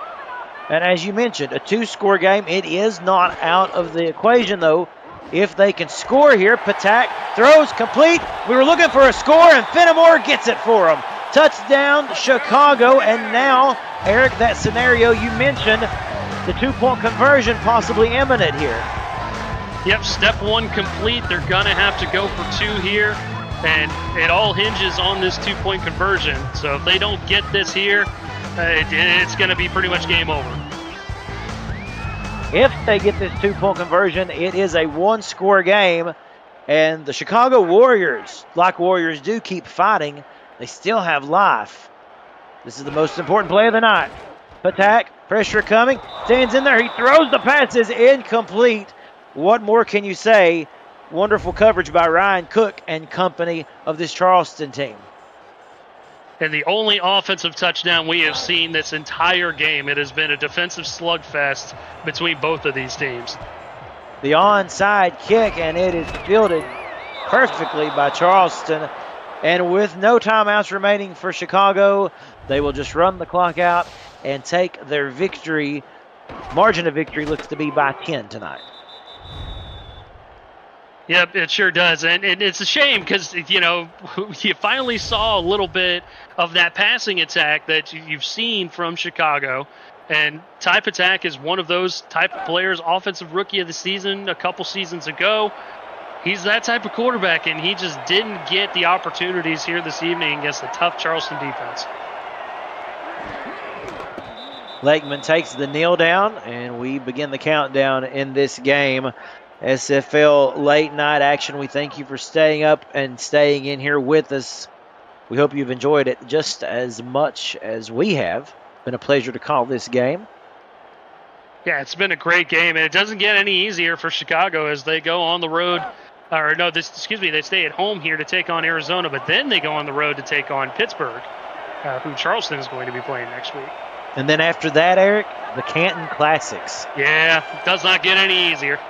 And as you mentioned, a two-score game. It is not out of the equation, though, if they can score here. Patak throws complete. We were looking for a score, and Fenimore gets it for them. Touchdown, Chicago. And now, Eric, that scenario you mentioned, the two-point conversion possibly imminent here. Yep, step one complete. They're going to have to go for two here, and it all hinges on this two-point conversion. So if they don't get this here, it's going to be pretty much game over. If they get this two-point conversion, it is a one-score game, and the Chicago Warriors, like Warriors do, keep fighting. They still have life. This is the most important play of the night. Attack, pressure coming, stands in there. He throws the pass, is incomplete. What more can you say? Wonderful coverage by Ryan Cook and company of this Charleston team. And the only offensive touchdown we have seen this entire game, it has been a defensive slugfest between both of these teams. The onside kick, and it is fielded perfectly by Charleston. And with no timeouts remaining for Chicago, they will just run the clock out and take their victory. Margin of victory looks to be by 10 tonight. Yep, it sure does. And it's a shame because, you finally saw a little bit of that passing attack that you've seen from Chicago. And Type Attack is one of those type of players, offensive rookie of the season a couple seasons ago. He's that type of quarterback, and he just didn't get the opportunities here this evening against a tough Charleston defense. Lakeman takes the kneel down, and we begin the countdown in this game. SFL late night action. We thank you for staying up and staying in here with us. We hope you've enjoyed it just as much as we have. It's been a pleasure to call this game. Yeah, it's been a great game, and it doesn't get any easier for Chicago as they go on the road. They stay at home here to take on Arizona, but then they go on the road to take on Pittsburgh, who Charleston is going to be playing next week. And then after that, Eric, the Canton Classics. Yeah, it does not get any easier.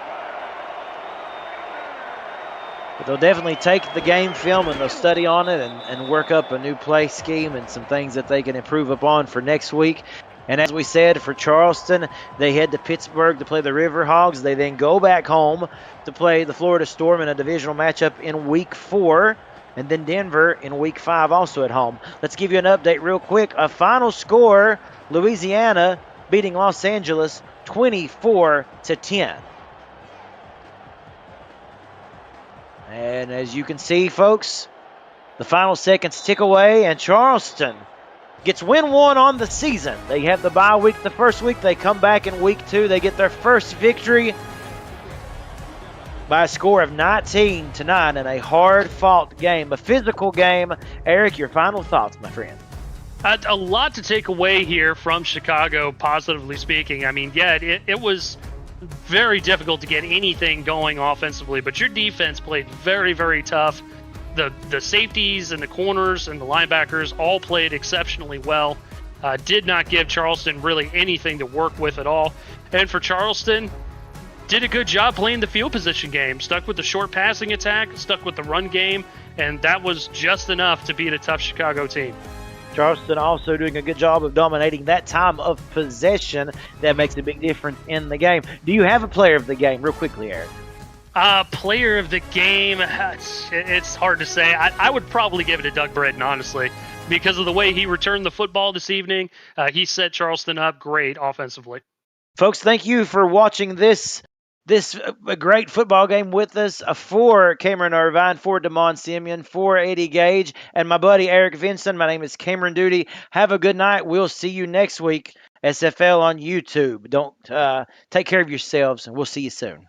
But they'll definitely take the game film and they'll study on it and work up a new play scheme and some things that they can improve upon for next week. And as we said, for Charleston, they head to Pittsburgh to play the Riverhogs. They then go back home to play the Florida Storm in a divisional matchup in Week 4. And then Denver in Week 5 also at home. Let's give you an update real quick. A final score, Louisiana beating Los Angeles 24-10. And as you can see, folks, the final seconds tick away, and Charleston gets win one on the season. They have the bye week the first week. They come back in Week 2. They get their first victory by a score of 19-9 in a hard-fought game, a physical game. Eric, your final thoughts, my friend? A lot to take away here from Chicago, positively speaking. I mean, yeah, it was very difficult to get anything going offensively, but your defense played very, very tough. The safeties and the corners and the linebackers all played exceptionally well. Did not give Charleston really anything to work with at all. And for Charleston, did a good job playing the field position game. Stuck with the short passing attack, stuck with the run game, and that was just enough to beat a tough Chicago team. Charleston also doing a good job of dominating that time of possession. That makes a big difference in the game. Do you have a player of the game, real quickly, Eric? Player of the game, it's hard to say. I would probably give it to Doug Britton, honestly, because of the way he returned the football this evening. He set Charleston up great offensively. Folks, thank you for watching this great football game with us. For Cameron Irvine, for Damon Simeon, for Eddie Gage, and my buddy Eric Vinson. My name is Cameron Duty. Have a good night. We'll see you next week. SFL on YouTube. Don't take care of yourselves, and we'll see you soon.